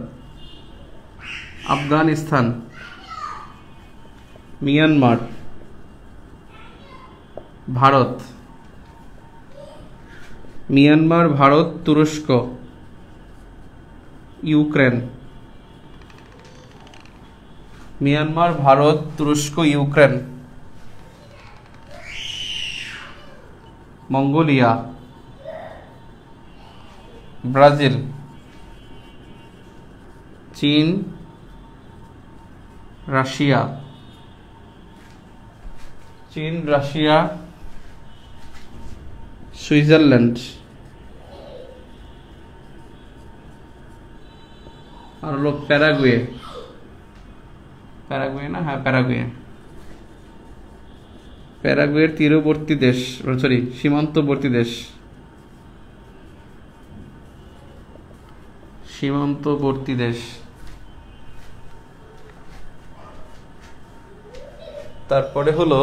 আফগানিস্তান, মিয়ানমার, ভারত, তুরস্ক, ইউক্রেন, মঙ্গোলিয়া, ব্রাজিল, চীন, রাশিয়া, সুইজারল্যান্ড, আর হলো প্যারাগুয়ে, প্যারাগুয়ের তীরবর্তী দেশ, সীমান্তবর্তী দেশ। তারপরে হলো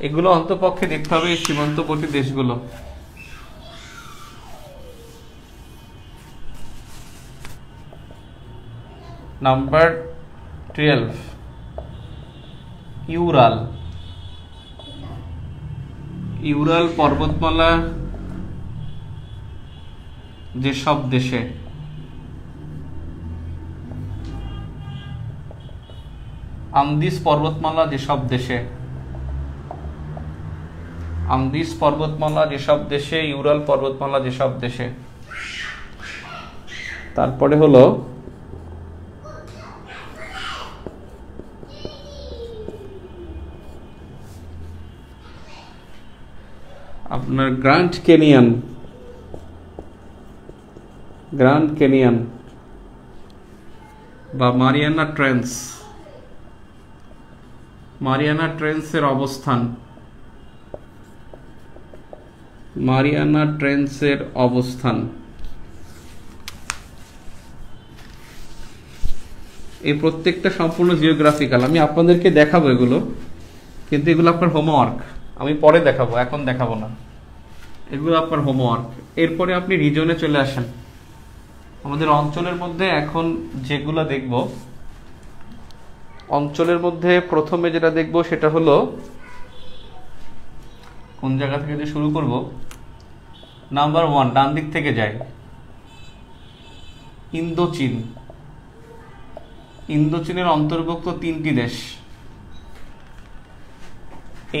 এগুলো অন্তপক্ষে দেখতে হবে, এই সীমান্তবর্তী দেশগুলো। নাম্বার 12, ইউরাল পর্বতমালা যেসব দেশে, আন্দিজ পর্বতমালা যেসব দেশে, ইউরাল পর্বতমালা যেসব দেশে। তারপরে হলো আপনার গ্র্যান্ড ক্যানিয়ন বা মারিয়ানা ট্রেন্সের অবস্থান, এই প্রত্যেকটা সম্পূর্ণ জিওগ্রাফিক্যাল। আমি আপনাদেরকে দেখাবো এগুলো, কিন্তু এগুলো আপনার হোমওয়ার্ক, আমি পরে দেখাবো, এখন দেখাবো না, এগুলো আপনার হোমওয়ার্ক। এরপরে আপনি রিজনে চলে আসেন। আমাদের অঞ্চলের মধ্যে এখন যেগুলো দেখব, অঞ্চলের মধ্যে প্রথমে যেটা দেখব সেটা হলো, কোন জায়গা থেকে যে শুরু করব, নাম্বার 1 ডান দিক থেকে যাই, ইন্দোচীনের অন্তর্ভুক্ত 3টি দেশ।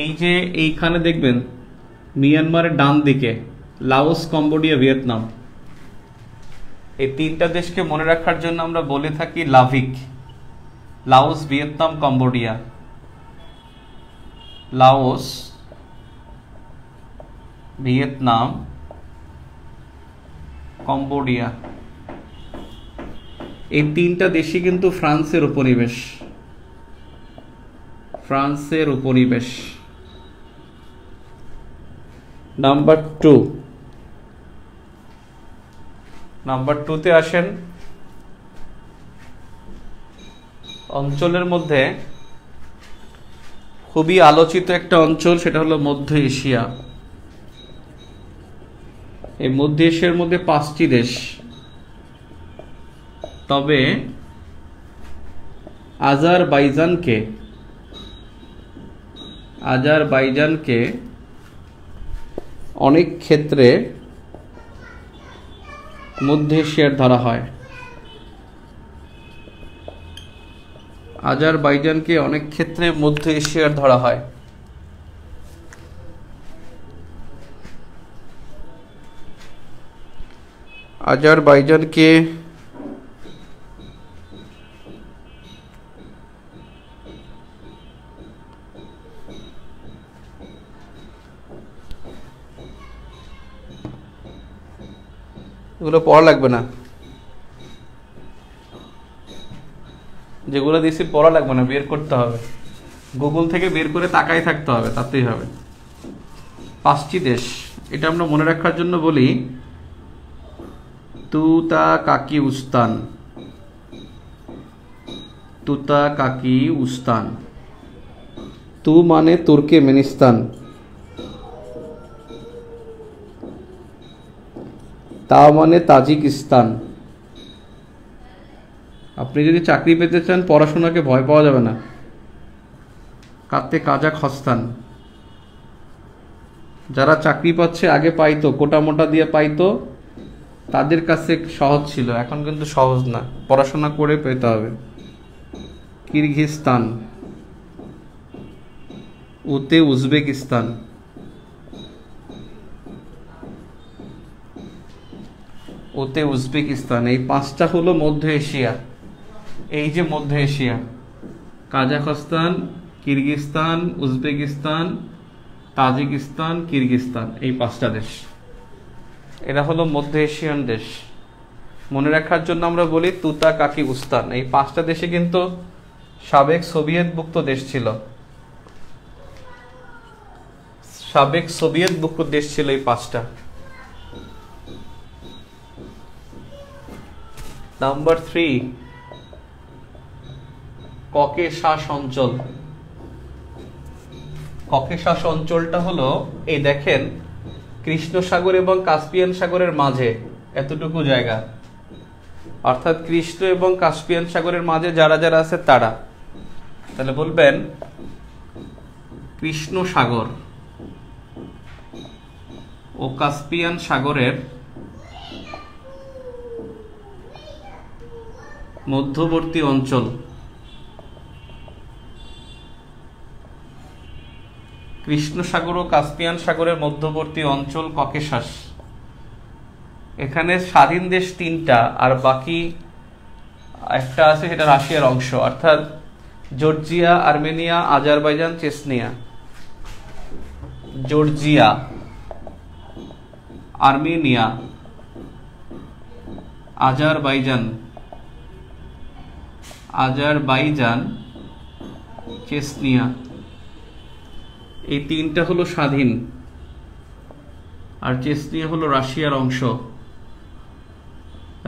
এই যে এইখানে দেখবেন মিয়ানমারের ডান দিকে লাওস, কম্বোডিয়া, ভিয়েতনাম, এই 3টা দেশকে মনে রাখার জন্য আমরা বলে থাকি লাভিক। Laos, Vietnam, Cambodia, Laos, Vietnam, Cambodia. এই 3টা দেশই কিন্তু ফ্রান্সের উপনিবেশ। নাম্বার 2তে আসেন। অঞ্চলের মধ্যে খুবই আলোচিত একটা অঞ্চল, সেটা হলো মধ্য এশিয়া। এই মধ্য এশিয়ার মধ্যে 5টি দেশ, তবে আজারবাইজানকে অনেক ক্ষেত্রে মধ্য এশিয়ার ধরা হয়। আজারবাইজানকে অনেক ক্ষেত্রে মধ্য এশিয়ার ধরা হয়। আজারবাইজানকে এগুলো পড়া লাগবে না, যেগুলো দিয়েছি পড়া লাগবে না, বের করতে হবে, গুগল থেকে বের করে তাকাই থাকতে হবে, তাতেই হবে। 5টি দেশ, এটা আমরা মনে রাখার জন্য বলি তুতাকাকিউস্তান, তুতাকাকিউস্তান। তু মানে তুর্কমেনিস্তান, তা মানে তাজিকিস্তান। আপনি যদি চাকরি পেতে চান, পড়াশোনাকে ভয় পাওয়া যাবে না। কাজাখস্তান, যারা চাকরি পাচ্ছে, আগে পাইতো কোটা মোটা দিয়ে পাইতো, তাদের কাছে সহজ ছিল, এখন কিন্তু সহজ না, পড়াশোনা করে পেতে হবে। কিরগিজস্তান, উতে উজবেকিস্তান, ওতে উজবেকিস্তান। এই 5টা হলো মধ্য এশিয়া। এই যে মধ্য Asia, Kazakhstan, Kyrgyzstan, Uzbekistan, Tajikistan, Kyrgyzstan, এই 5টা দেশ, এরা হলো মধ্য এশিয়ান দেশ। মনে রাখার জন্য আমরা বলি তুতাকাকিউস্তান। এই 5টা দেশে কিন্তু সাবেক সোভিয়েতভুক্ত দেশ ছিল, সাবেক সোভিয়েতভুক্ত দেশ ছিল এই 5টা। নাম্বার 3, ককেশাস অঞ্চল। ককেশাস অঞ্চলটা হলো, এই দেখেন, কৃষ্ণ সাগর এবং কাস্পিয়ান সাগরের মাঝে এতটুকু জায়গা, অর্থাৎ কৃষ্ণ এবং কাস্পিয়ান সাগরের মাঝে যারা যারা আছে তারা। তাহলে বলবেন কৃষ্ণ সাগর ও কাস্পিয়ান সাগরের মধ্যবর্তী অঞ্চল। কৃষ্ণ সাগর ও কাস্পিয়ান সাগরের মধ্যবর্তী অঞ্চল ককেশাস। এখানে স্বাধীন দেশ 3টা, আর বাকি একটা আছে, সেটা রাশিয়ার অংশ, অর্থাৎ Georgia, Armenia, Azerbaijan, Chechnya. Georgia, Armenia, Azerbaijan, Chechnya, এই 3টা হলো স্বাধীন, আর চেচনিয়া হলো রাশিয়ার অংশ,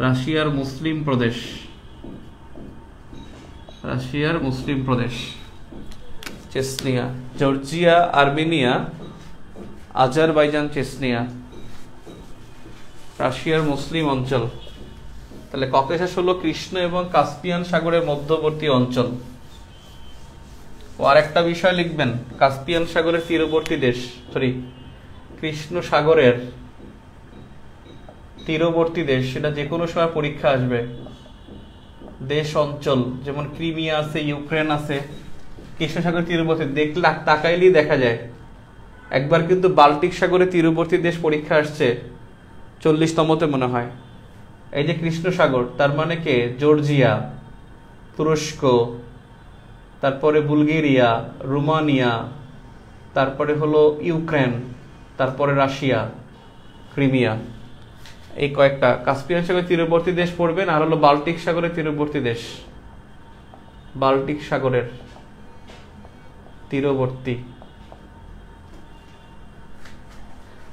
রাশিয়ার মুসলিম প্রদেশ, রাশিয়ার মুসলিম প্রদেশ Chechnya. Georgia, Armenia, Azerbaijan, Chechnya, রাশিয়ার মুসলিম অঞ্চল। তাহলে ককেশাস হলো কৃষ্ণ এবং কাস্পিয়ান সাগরের মধ্যবর্তী অঞ্চল। ও আরেকটা বিষয় লিখবেন, কাস্পিয়ান সাগরের তীরবর্তী দেশ, কৃষ্ণ সাগরের তীরবর্তী দেশ, সেটা যে কোনো সময় পরীক্ষা আসবে। দেশ অঞ্চল, যেমন ক্রিমিয়া আছে, ইউক্রেন আছে, কৃষ্ণ সাগরের তীরবর্তী, দেখলে তাকাইলেই দেখা যায়। একবার কিন্তু বাল্টিক সাগরের তীরবর্তী দেশ পরীক্ষা আসছে, 40তমতে মনে হয়। এই যে কৃষ্ণ সাগর, তার মানে কে? জর্জিয়া, তুরস্ক, তারপরে বুলগেরিয়া, রোমানিয়া, তারপরে হলো ইউক্রেন, তারপরে রাশিয়া, ক্রিমিয়া, এই কয়েকটা কাস্পিয়ান সাগরের তীরবর্তী দেশ পড়বেন। আর হলো বাল্টিক সাগরের তীরবর্তী দেশ, বাল্টিক সাগরের তীরবর্তী।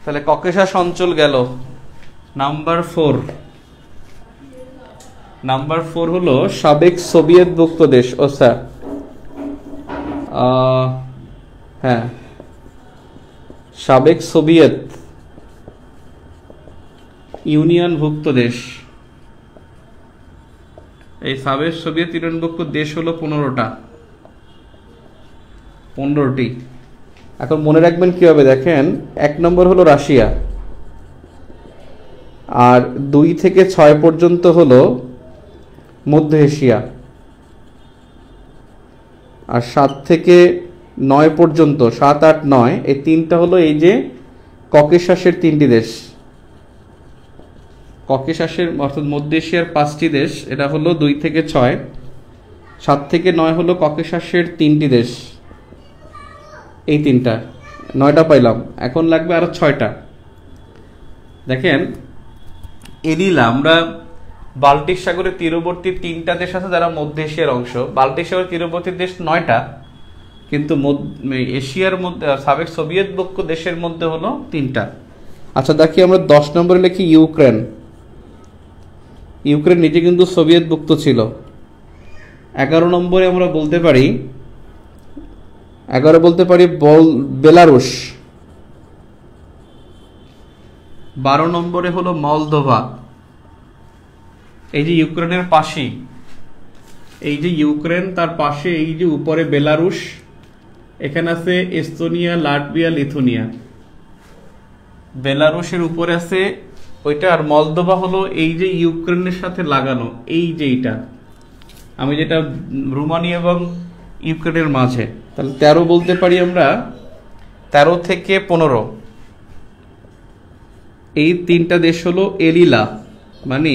তাহলে ককেশাস অঞ্চল গেল। নাম্বার 4 হলো সাবেক সোভিয়েতভুক্ত দেশ। ও স্যার, হ্যাঁ, সাবেক সোভিয়েত ইউনিয়নভুক্ত দেশ। এই সাবেক সোভিয়েত ইউনিয়নভুক্ত দেশ হলো 15টি। এখন মনে রাখবেন কীভাবে, দেখেন 1 নম্বর হলো রাশিয়া, আর 2 থেকে 6 পর্যন্ত হলো মধ্য এশিয়া, আর 7 থেকে 9 পর্যন্ত, 7, 8, 9 এই তিনটা হলো এই যে ককেশাসের 3টি দেশ, ককেশাসের অর্থাৎ মধ্য এশিয়ার 5টি দেশ, এটা হলো 2 থেকে 6, 7 থেকে 9 হলো ককেশাসের 3টি দেশ, এই 3টা, 9টা পাইলাম, এখন লাগবে আরো 6টা। দেখেন এলিলা, আমরা বাল্টিক সাগরের তীরবর্তী 3টা দেশ আছে যারা মধ্য এশিয়ার অংশ, বাল্টিক সাগরের তীরবর্তী দেশ 9টা, কিন্তু এশিয়ার মধ্যে সাবেক সোভিয়েত বক্ষ দেশের মধ্যে হলো 3টা। আচ্ছা দেখি আমরা 10 নম্বরে লিখি ইউক্রেন। ইউক্রেন নিজে কিন্তু সোভিয়েত মুক্ত ছিল। 11 নম্বরে আমরা বলতে পারি, বেলারুশ। 12 নম্বরে হলো মলদোভা। এই যে ইউক্রেনের পাশেই, এই যে ইউক্রেন তার পাশে এই যে উপরে বেলারুশ, এখানে আছে এস্তোনিয়া, লাটভিয়া, লিথুনিয়া। বেলারুশের উপরে আছে ওইটা, আর মলদোভা হলো এই যে ইউক্রেনের সাথে লাগানো, এই যে এইটা আমি যেটা রোমানিয়া এবং ইউক্রেনের মাঝে, তাহলে 13 বলতে পারি আমরা, 13 থেকে 15 এই 3টা দেশ হলো এলিলা, মানে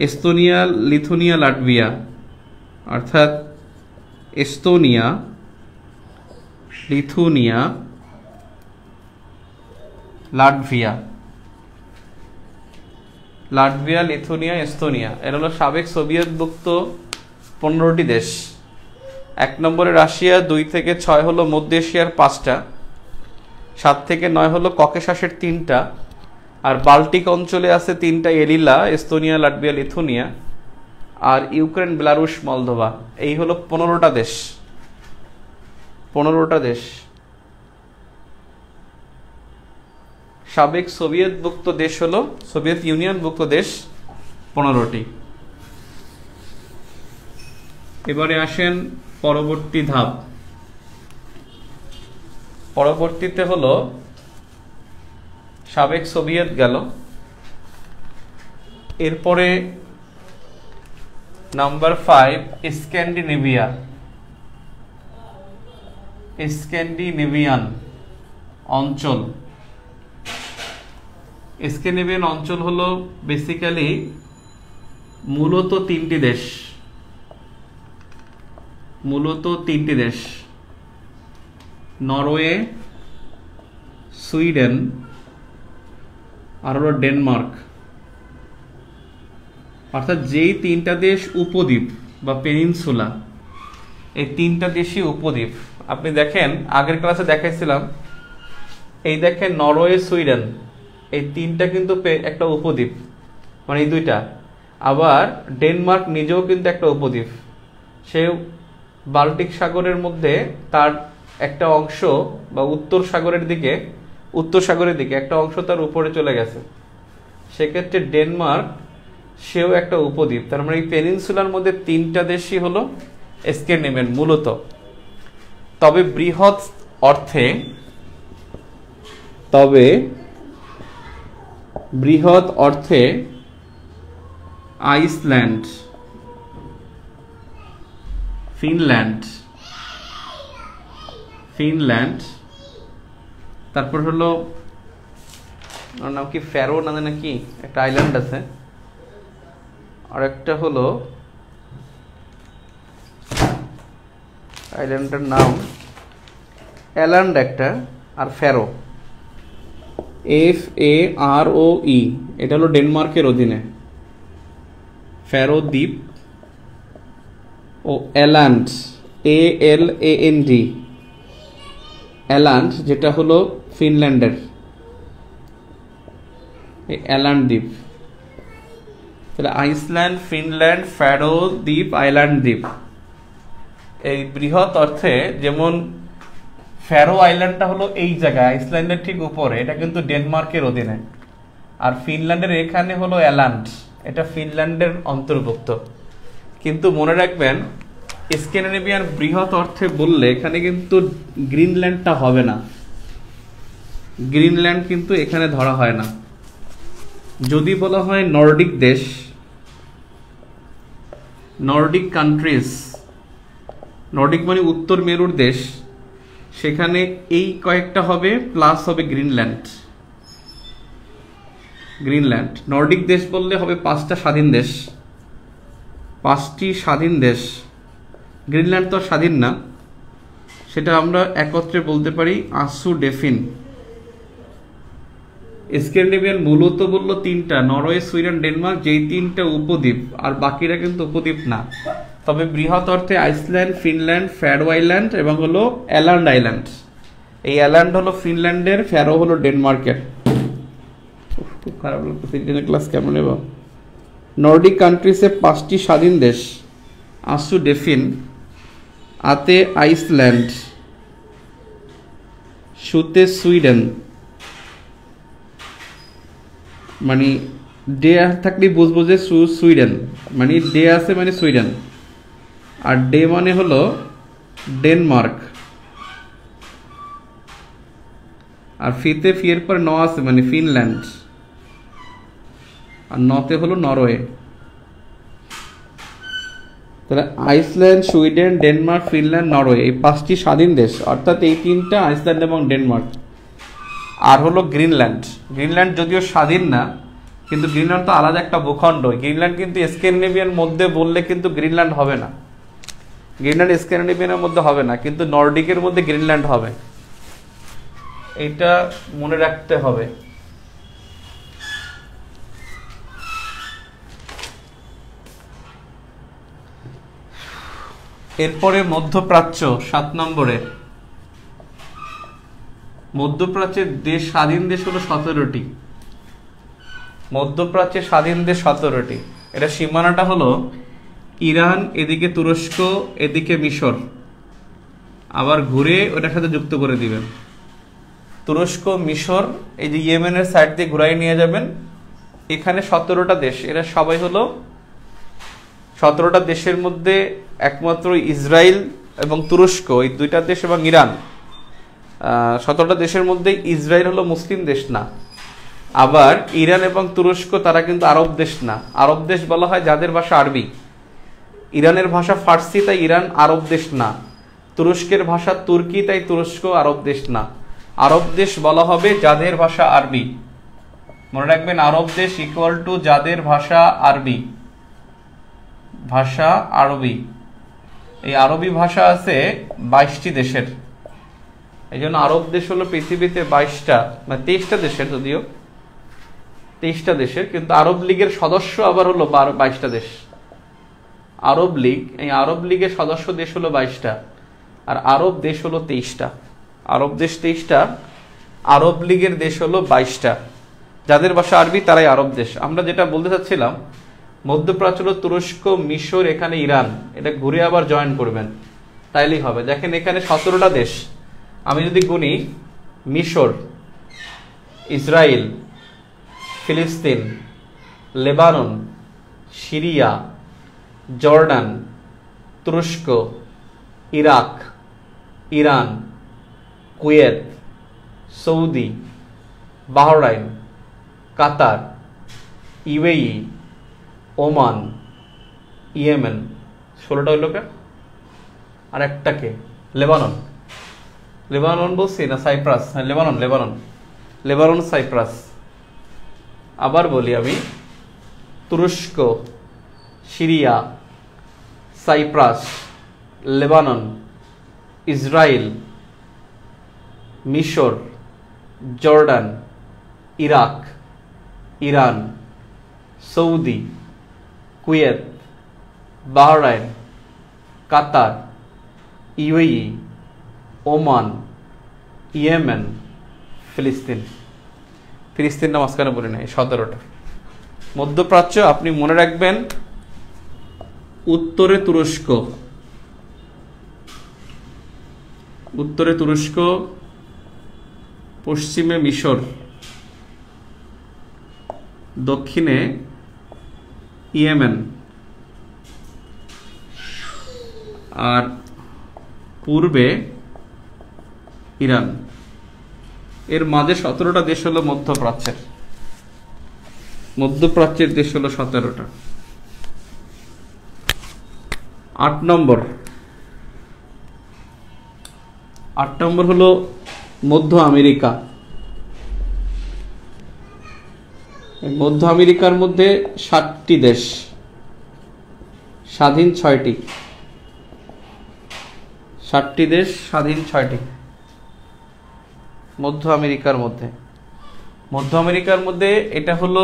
এস্তোনিয়া, লিথুনিয়া, লাটভিয়া, অর্থাৎ Estonia, Lithuania, Latvia, Lithuania, Estonia, এরা হলো সাবেক সোভিয়েত মুক্ত 15টি দেশ। 1 নম্বরে রাশিয়া, 2 থেকে 6 হলো মধ্য এশিয়ার 5টা, 7 থেকে 9 হলো ককেশাসের 3টা, আর বাল্টিক অঞ্চলে আছে 3টা, এলিলা, এস্তোনিয়া, লাটভিয়া, লিথুনিয়া, আর ইউক্রেন, বেলারুশ, মলদোভা। এই হলো 15টা দেশ, 15টা দেশ। সাবেক সোভিয়েত মুক্ত দেশ হলো, সোভিয়েত ইউনিয়ন মুক্ত দেশ 15টি। এবারে আসেন পরবর্তী ধাপ। পরবর্তীতে হলো সাবেক সোভিয়েত গেল, এরপরে নাম্বার 5 স্ক্যান্ডিনেভিয়ান অঞ্চল। স্ক্যান্ডিনেভিয়ান অঞ্চল হলো বেসিক্যালি মূলত 3টি দেশ, নরওয়ে, সুইডেন, আর হলো ডেনমার্ক। অর্থাৎ যেই 3টা দেশ উপদ্বীপ বা পেনিনসুলা, এই 3টা দেশই উপদ্বীপ। আপনি দেখেন আগের ক্লাসে দেখাইছিলাম, এই দেখেন নরওয়ে, সুইডেন, এই 3টা কিন্তু একটা উপদ্বীপ, মানে এই 2টা। আবার ডেনমার্ক নিজেও কিন্তু একটা উপদ্বীপ, সে বাল্টিক সাগরের মধ্যে তার একটা অংশ বা উত্তর সাগরের দিকে একটা অংশ তার উপরে চলে গেছে, সেক্ষেত্রে ডেনমার্ক সেও একটা উপদ্বীপ। তার মানে এই পেনিনসুলার মধ্যে 3টা দেশই হলো স্ক্যান্ডিনেভিয়ান মূলত। তবে বৃহৎ অর্থে আইসল্যান্ড, ফিনল্যান্ড, তারপর হলো ওর নাম কি, ফ্যারো না নাকি একটা আইল্যান্ড আছে, আর একটা হলো আইল্যান্ডের নাম অ্যাল্যান্ড একটা, আর ফ্যারো, FAROE, এটা হলো ডেনমার্কের অধীনে। ফ্যারো দ্বীপ ও অ্যাল্যান্ড, ALAND, অ্যাল্যান্ড যেটা হলো ফিনল্যান্ডের, এই অ্যাল্যান্ড দ্বীপ। তাহলে আইসল্যান্ড, ফিনল্যান্ড, ফ্যারো দ্বীপ, আইল্যান্ড দ্বীপ। এই বৃহৎ অর্থে যেমন ফ্যারো আইল্যান্ডটা হলো এই জায়গায়, আইসল্যান্ডের ঠিক উপরে, এটা কিন্তু ডেনমার্কের অধীনে। আর ফিনল্যান্ডের এখানে হলো অ্যাল্যান্ড, এটা ফিনল্যান্ডের অন্তর্ভুক্ত। কিন্তু মনে রাখবেন স্ক্যান্ডিনেভিয়ান বৃহৎ অর্থে বললে এখানে কিন্তু গ্রিনল্যান্ডটা হবে না, গ্রিনল্যান্ড কিন্তু এখানে ধরা হয় না। যদি বলা হয় নর্ডিক দেশ, নর্ডিক কান্ট্রিজ, নর্ডিক মানে উত্তর মেরুর দেশ, সেখানে এই কয়েকটা হবে প্লাস হবে গ্রিনল্যান্ড। গ্রিনল্যান্ড নর্ডিক দেশ বললে হবে 5টা স্বাধীন দেশ, 5টি স্বাধীন দেশ। গ্রিনল্যান্ড তো স্বাধীন না, সেটা আমরা একত্রে বলতে পারি আসুডেফিন। স্ক্যান্ডিনেভিয়ান মূলত বলল 3টা, নরওয়ে, সুইডেন, ডেনমার্ক, যেই 3টা উপদ্বীপ, আর বাকিরা কিন্তু উপদ্বীপ না। তবে বৃহৎ অর্থে আইসল্যান্ড, ফিনল্যান্ড, ফ্যারো আইল্যান্ড এবং হলো অ্যাল্যান্ড আইল্যান্ড। এই অ্যাল্যান্ড হলো ফিনল্যান্ডের, ফ্যারো হলো ডেনমার্কের। খুব খারাপ লাগতো, ক্লাস কেমন নেব। নর্ডিক কান্ট্রিজে 5টি স্বাধীন দেশ, আসুডেফিন, আতে আইসল্যান্ড, সুতে সুইডেন, মানে ডে থাকলে বুঝবো যে সুইডেন, মানে ডে আছে মানে সুইডেন, আর ডে মানে হলো ডেনমার্ক, আর ফিতে ফিয়ের পর ন আছে মানে ফিনল্যান্ড, আর নতে হলো নরওয়ে। তাহলে Iceland, Sweden, Denmark, Finland, Norway, এই 5টি স্বাধীন দেশ, অর্থাৎ এই 3টা আইসল্যান্ড এবং ডেনমার্ক। আর হলো গ্রিনল্যান্ড। গ্রিনল্যান্ড যদিও স্বাধীন না, কিন্তু গ্রিনল্যান্ড তো আলাদা একটা ভূখণ্ড। গ্রিনল্যান্ড কিন্তু স্ক্যান্ডিনেভিয়ান মধ্যে বললে কিন্তু গ্রিনল্যান্ড হবে না, গ্রিনল্যান্ড স্ক্যান্ডিনেভিয়ানের মধ্যে হবে না, কিন্তু নর্ডিকের মধ্যে গ্রিনল্যান্ড হবে। এটা মনে রাখতে হবে। এরপরে মধ্যপ্রাচ্য 7 নম্বরে। মধ্যপ্রাচ্যের দেশ, স্বাধীন দেশ হলো 17টি। মধ্যপ্রাচ্যের স্বাধীন দেশ 17টি। এটা সীমানাটা হলো ইরান, এদিকে তুরস্ক, এদিকে মিশর, আবার ঘুরে ওটার সাথে যুক্ত করে দিবেন। তুরস্ক, মিশর, এই যে ইয়েমেনের সাইড দিয়ে ঘুরাই নিয়ে যাবেন। এখানে 17টা দেশ, এরা সবাই হলো 17টা দেশের মধ্যে একমাত্র ইসরায়েল এবং তুরস্ক, এই 2টা দেশ, এবং ইরান, 17টা দেশের মধ্যে ইসরায়েল হলো মুসলিম দেশ না। আবার ইরান এবং তুরস্ক তারা কিন্তু আরব দেশ না। আরব দেশ বলা হয় যাদের ভাষা আরবি। ইরানের ভাষা ফার্সি, তাই ইরান আরব দেশ না। তুরস্কের ভাষা তুর্কি, তাই তুরস্ক আরব দেশ না। আরব দেশ বলা হবে যাদের ভাষা আরবি। মনে রাখবেন, আরব দেশ ইকুয়াল টু যাদের ভাষা আরবি, ভাষা আরবি। এই আরবি ভাষা আছে 22টি দেশের। এই জন্য আরব দেশ হলো পৃথিবীতে 22টা, মানে 23টা দেশের, যদিও 23টা দেশের, কিন্তু আরব লীগের সদস্য আবার হলো 22টা দেশ। আরব লীগ, এই আরব লীগের সদস্য দেশ হলো 22টা, আর আরব দেশ হলো 23টা। আরব দেশ 23টা, আরব লীগের দেশ হলো 22টা। যাদের ভাষা আরবি তারাই আরব দেশ। আমরা যেটা বলতে চাচ্ছিলাম, মধ্যপ্রাচ্য হলো তুরস্ক, মিশর, এখানে ইরান, এটা ঘুরে আবার জয়েন করবেন, তাইলেই হবে। দেখেন এখানে 17টা দেশ, আমি যদি গুনি, মিশর, ইসরায়েল, ফিলিস্তিন, লেবানন, সিরিয়া, জর্ডান, তুরস্ক, Iraq, Iran, Kuwait, Saudi, Bahrain, Qatar, UAE, Oman, Yemen, 16টা হইল কে? আর একটাকে লেবানন। লেবানন বলছি না সাইপ্রাস? হ্যাঁ, লেবানন, লেবানন, লেবানন, সাইপ্রাস। আবার বলি আমি, তুরস্ক, সিরিয়া, সাইপ্রাস, লেবানন, ইসরায়েল, মিশর, Jordan, Iraq, Iran, Saudi, Kuwait, Bahrain, Qatar, UAE, Oman, Yemen, ফিলিস্তিন। ফিলিস্তিনটা মাঝখানে বলে নেই, 17টা। মধ্যপ্রাচ্য আপনি মনে রাখবেন, উত্তরে তুরস্ক, উত্তরে তুরস্ক, পশ্চিমে মিশর, দক্ষিণে ইয়েমেন, আর পূর্বে ইরান। এর মাঝে 17টা দেশ হলো মধ্যপ্রাচ্যের। মধ্যপ্রাচ্যের দেশ হলো 17টা। 8 নম্বর হলো মধ্য আমেরিকা। মধ্য আমেরিকার মধ্যে 7টি দেশ, স্বাধীন 6টি। 7টি দেশ, স্বাধীন 6টি মধ্য আমেরিকার মধ্যে। মধ্য আমেরিকার মধ্যে এটা হলো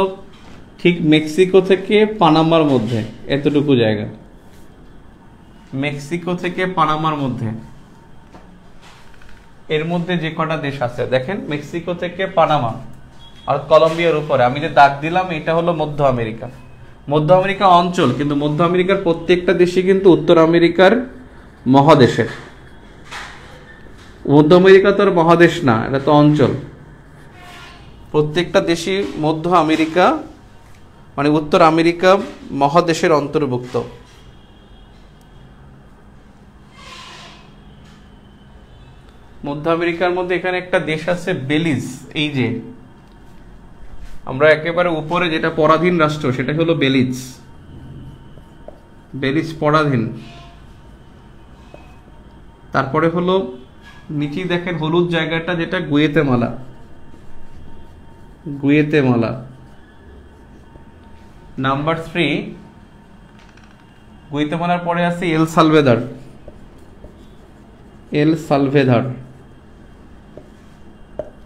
ঠিক মেক্সিকো থেকে পানামার মধ্যে, এতটুকু জায়গা। মেক্সিকো থেকে পানামার মধ্যে, এর মধ্যে যে কটা দেশ আছে দেখেন, মেক্সিকো থেকে পানামা আর কলম্বিয়ার উপরে আমি যে দাগ দিলাম, এটা হলো মধ্য আমেরিকা। মধ্য আমেরিকা অঞ্চল, কিন্তু মধ্য আমেরিকার প্রত্যেকটা দেশই কিন্তু উত্তর আমেরিকার মহাদেশের। মধ্য আমেরিকা তো আর মহাদেশ না, এটা তো অঞ্চল। প্রত্যেকটা দেশই মধ্য আমেরিকা মানে উত্তর আমেরিকা মহাদেশের অন্তর্ভুক্ত। মধ্য আমেরিকার মধ্যে এখানে একটা দেশ আছে বেলিজ। এই যে আমরা একেবারে উপরে যেটা পরাধীন রাষ্ট্র, সেটা হলো বেলিজ। বেলিজ পরাধীন। তারপরে হলো নিচে দেখেন হলুদ জায়গাটা, যেটা গুয়েতেমালা। Guatemala number 3। গুয়েতেমালার পরে আছে El Salvador. El Salvador.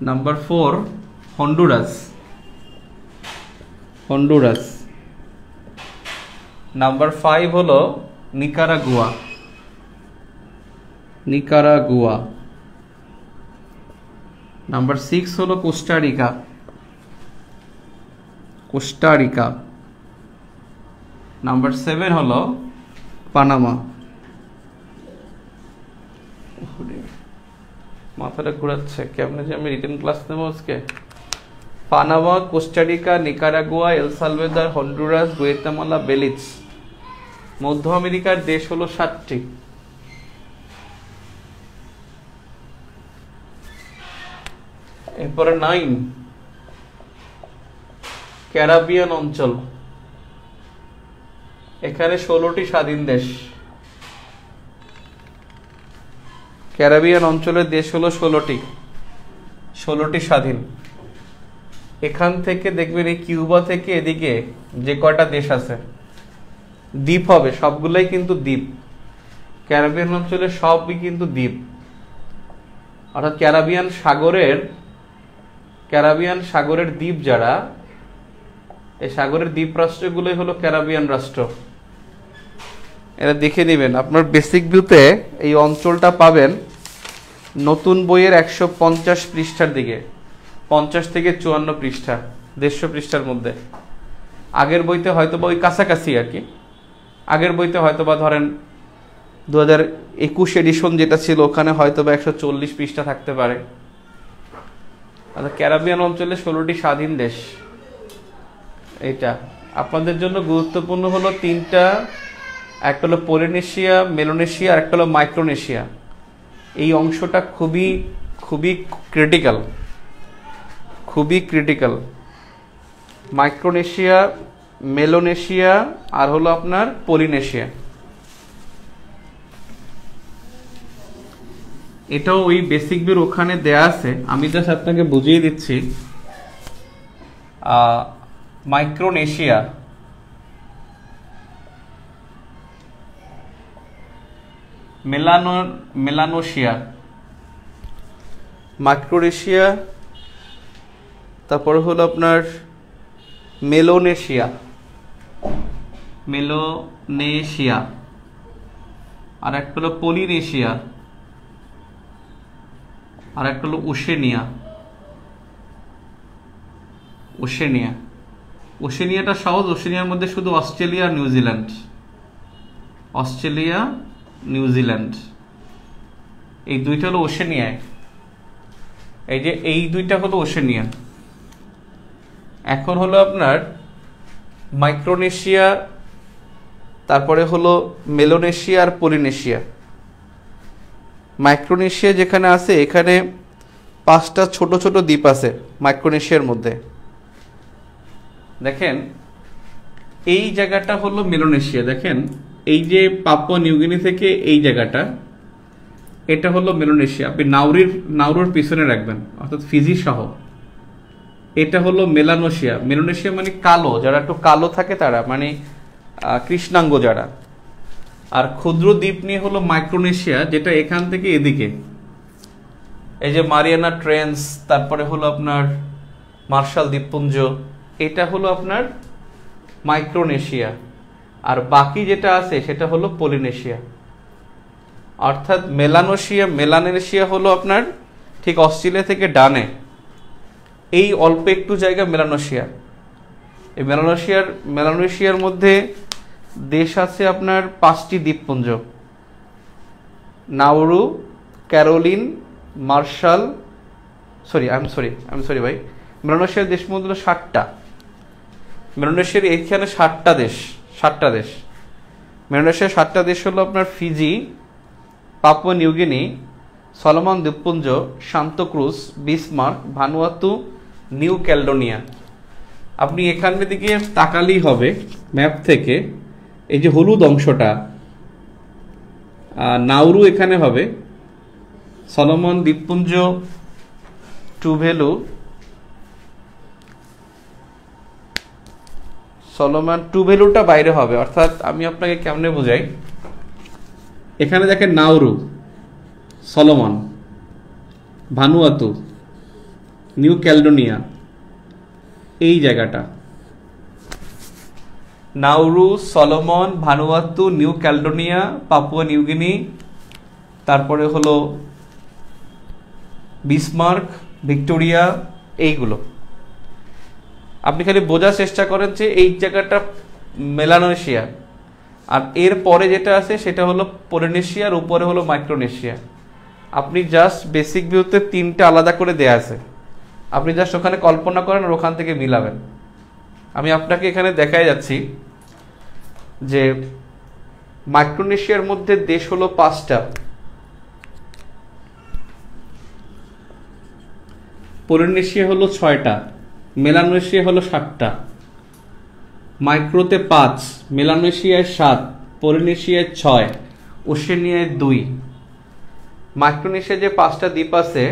Number 4 Honduras. Honduras. Number 5 হলো নিকারাগুয়া। নিকারাগুয়া। নাম্বার 6 হলো কোস্টারিকা। কোস্টারিকা। নাম্বার 7 হলো পানামা। মাথাটা ঘুরাচ্ছে, কেমনে যে আমি রিটেন ক্লাস নেব আজকে। পানামা, কোস্টারিকা, নিকারাগুয়া, এল সালভেদার, হন্ডুরাস, গুয়েতেমালা, বেলিজ। মধ্য আমেরিকার দেশ হলো 7টি। এরপরে 9 ক্যারিবিয়ান অঞ্চল। এখানে 16টি স্বাধীন দেশ। ক্যারিবিয়ান অঞ্চলের দেশ হলো 16টি। 16টি স্বাধীন। এখান থেকে দেখবেন এই কিউবা থেকে এদিকে যে কয়টা দেশ আছে দ্বীপ হবে, সবগুলাই কিন্তু দ্বীপ। ক্যারিবিয়ান অঞ্চলে সবই কিন্তু দ্বীপ। অর্থাৎ ক্যারিবিয়ান সাগরের দ্বীপ যারা, এই সাগরের দ্বীপ রাষ্ট্রগুলোই হলো ক্যারিবিয়ান রাষ্ট্র। এরা দেখে নেবেন, আপনার বেসিক ভিউতে এই অঞ্চলটা পাবেন নতুন বইয়ের 150 পৃষ্ঠার দিকে, 50 থেকে 54 পৃষ্ঠা, 150 পৃষ্ঠার মধ্যে। আগের বইতে হয়তো বা ওই কাছাকাছি আর কি। আগের বইতে হয়তো বা ধরেন 2021 এডিশন যেটা ছিল, ওখানে হয়তো বা 140 পৃষ্ঠা থাকতে পারে। ক্যারিবিয়ান অঞ্চলে 16টি স্বাধীন দেশ। এটা আপনাদের জন্য গুরুত্বপূর্ণ হলো 3টা, একটা হলো পলিনেশিয়া, মেলোনেশিয়া, আর একটা হলো মাইক্রোনেশিয়া। এই অংশটা খুবই খুবই ক্রিটিক্যাল, খুবই ক্রিটিক্যাল। মাইক্রোনেশিয়া, মেলোনেশিয়া আর হলো আপনার পলিনেশিয়া। এটাও ওই বেসিক বির ওখানে দেয়া আছে, আমি জাস্ট আপনাকে বুঝিয়ে দিচ্ছি। মাইক্রোনেশিয়া, মেলানোশিয়া, মাইক্রোনেশিয়া, তারপরে হলো আপনার মেলোনেশিয়া, মেলোনেশিয়া, আর একটা হলো পলিনেশিয়া, আর একটা হলো ওশেনিয়া। ওশেনিয়া, ওশেনিয়াটা সহজ। ওশেনিয়ার মধ্যে শুধু অস্ট্রেলিয়া আর নিউজিল্যান্ড। অস্ট্রেলিয়া, নিউজিল্যান্ড, এই দুইটা হলো ওশেনিয়ায়। এই যে এই দুইটা হলো ওশেনিয়া। এখন হলো আপনার মাইক্রোনেশিয়া, তারপরে হলো মেলোনেশিয়া আর পলিনেশিয়া। মাইক্রোনেশিয়া যেখানে আছে এখানে 5টা ছোট ছোট দ্বীপ আছে মাইক্রোনেশিয়ার মধ্যে। দেখেন এই জায়গাটা হলো মেলানেশিয়া। দেখেন এই যে পাপুয়া নিউগিনি থেকে এই জায়গাটা, এটা হলো মেলানেশিয়া। আপনি নাউরুর পিছনে রাখবেন, অর্থাৎ ফিজি সহ। এটা হলো মেলানেশিয়া। মেলানেশিয়া মানে কালো, যারা একটু কালো থাকে তারা, মানে কৃষ্ণাঙ্গ যারা। আর ক্ষুদ্র দ্বীপ নিয়ে হলো মাইক্রোনেশিয়া, যেটা এখান থেকে এদিকে, এই যে মারিয়ানা ট্রেন্স, তারপরে হলো আপনার মার্শাল দ্বীপপুঞ্জ, এটা হলো আপনার মাইক্রোনেশিয়া। আর বাকি যেটা আছে সেটা হলো পলিনেশিয়া। অর্থাৎ মেলানেশিয়া হলো আপনার ঠিক অস্ট্রেলিয়া থেকে ডানে, এই অল্প একটু জায়গা মেলানেশিয়া। এই মেলানেশিয়ার মধ্যে দেশ আছে আপনার 5টি দ্বীপপুঞ্জ: নাউরু, ক্যারোলিন, মার্শাল, ভাই, মেলানেশিয়ার দেশ মধ্যে হলো 60টা। মেলানেশিয়ার এইখানে 7টা দেশ। মেলানেশিয়ার 7টা দেশ হলো আপনার ফিজি, পাপুয়া নিউগিনি, সলোমন দ্বীপপুঞ্জ, Santa Cruz, Bismarck, Vanuatu, New Caledonia. আপনি এখানের দিকে তাকালেই হবে ম্যাপ থেকে, এই যে হলুদ অংশটা, নাউরু এখানে হবে, সলোমন দ্বীপপুঞ্জ, টুভেলুটা বাইরে হবে। অর্থাৎ আমি আপনাকে কেমনে বোঝাই, এখানে দেখেন Nauru, Solomon, Vanuatu, New Caledonia, এই জায়গাটা Nauru, Solomon, Vanuatu, New Caledonia, Papua New Guinea, তারপরে হলো বিসমার্ক, ভিক্টোরিয়া, এইগুলো। আপনি খালি বোঝার চেষ্টা করেন যে এই জায়গাটা মেলানেশিয়া, আর এর পরে যেটা আছে সেটা হলো পলিনেশিয়া, আর উপরে হলো মাইক্রোনেশিয়া। আপনি জাস্ট বেসিক ভিউতে 3টা আলাদা করে দেয়া আছে, আপনি জাস্ট ওখানে কল্পনা করেন আর ওখান থেকে মিলাবেন। আমি আপনাকে এখানে দেখাই যাচ্ছি যে মাইক্রোনেশিয়ার মধ্যে দেশ হলো 5টা, পলিনেশিয়া হলো 6টা, মেলানেশিয়া হলো 7টা। মাইক্রোতে 5, মেলানেশিয়ায় 7, পলিনেশিয়ায় 6, ওশেনিয়ায় 2। মাইক্রোনেশিয়া যে 5টা দ্বীপ আছে,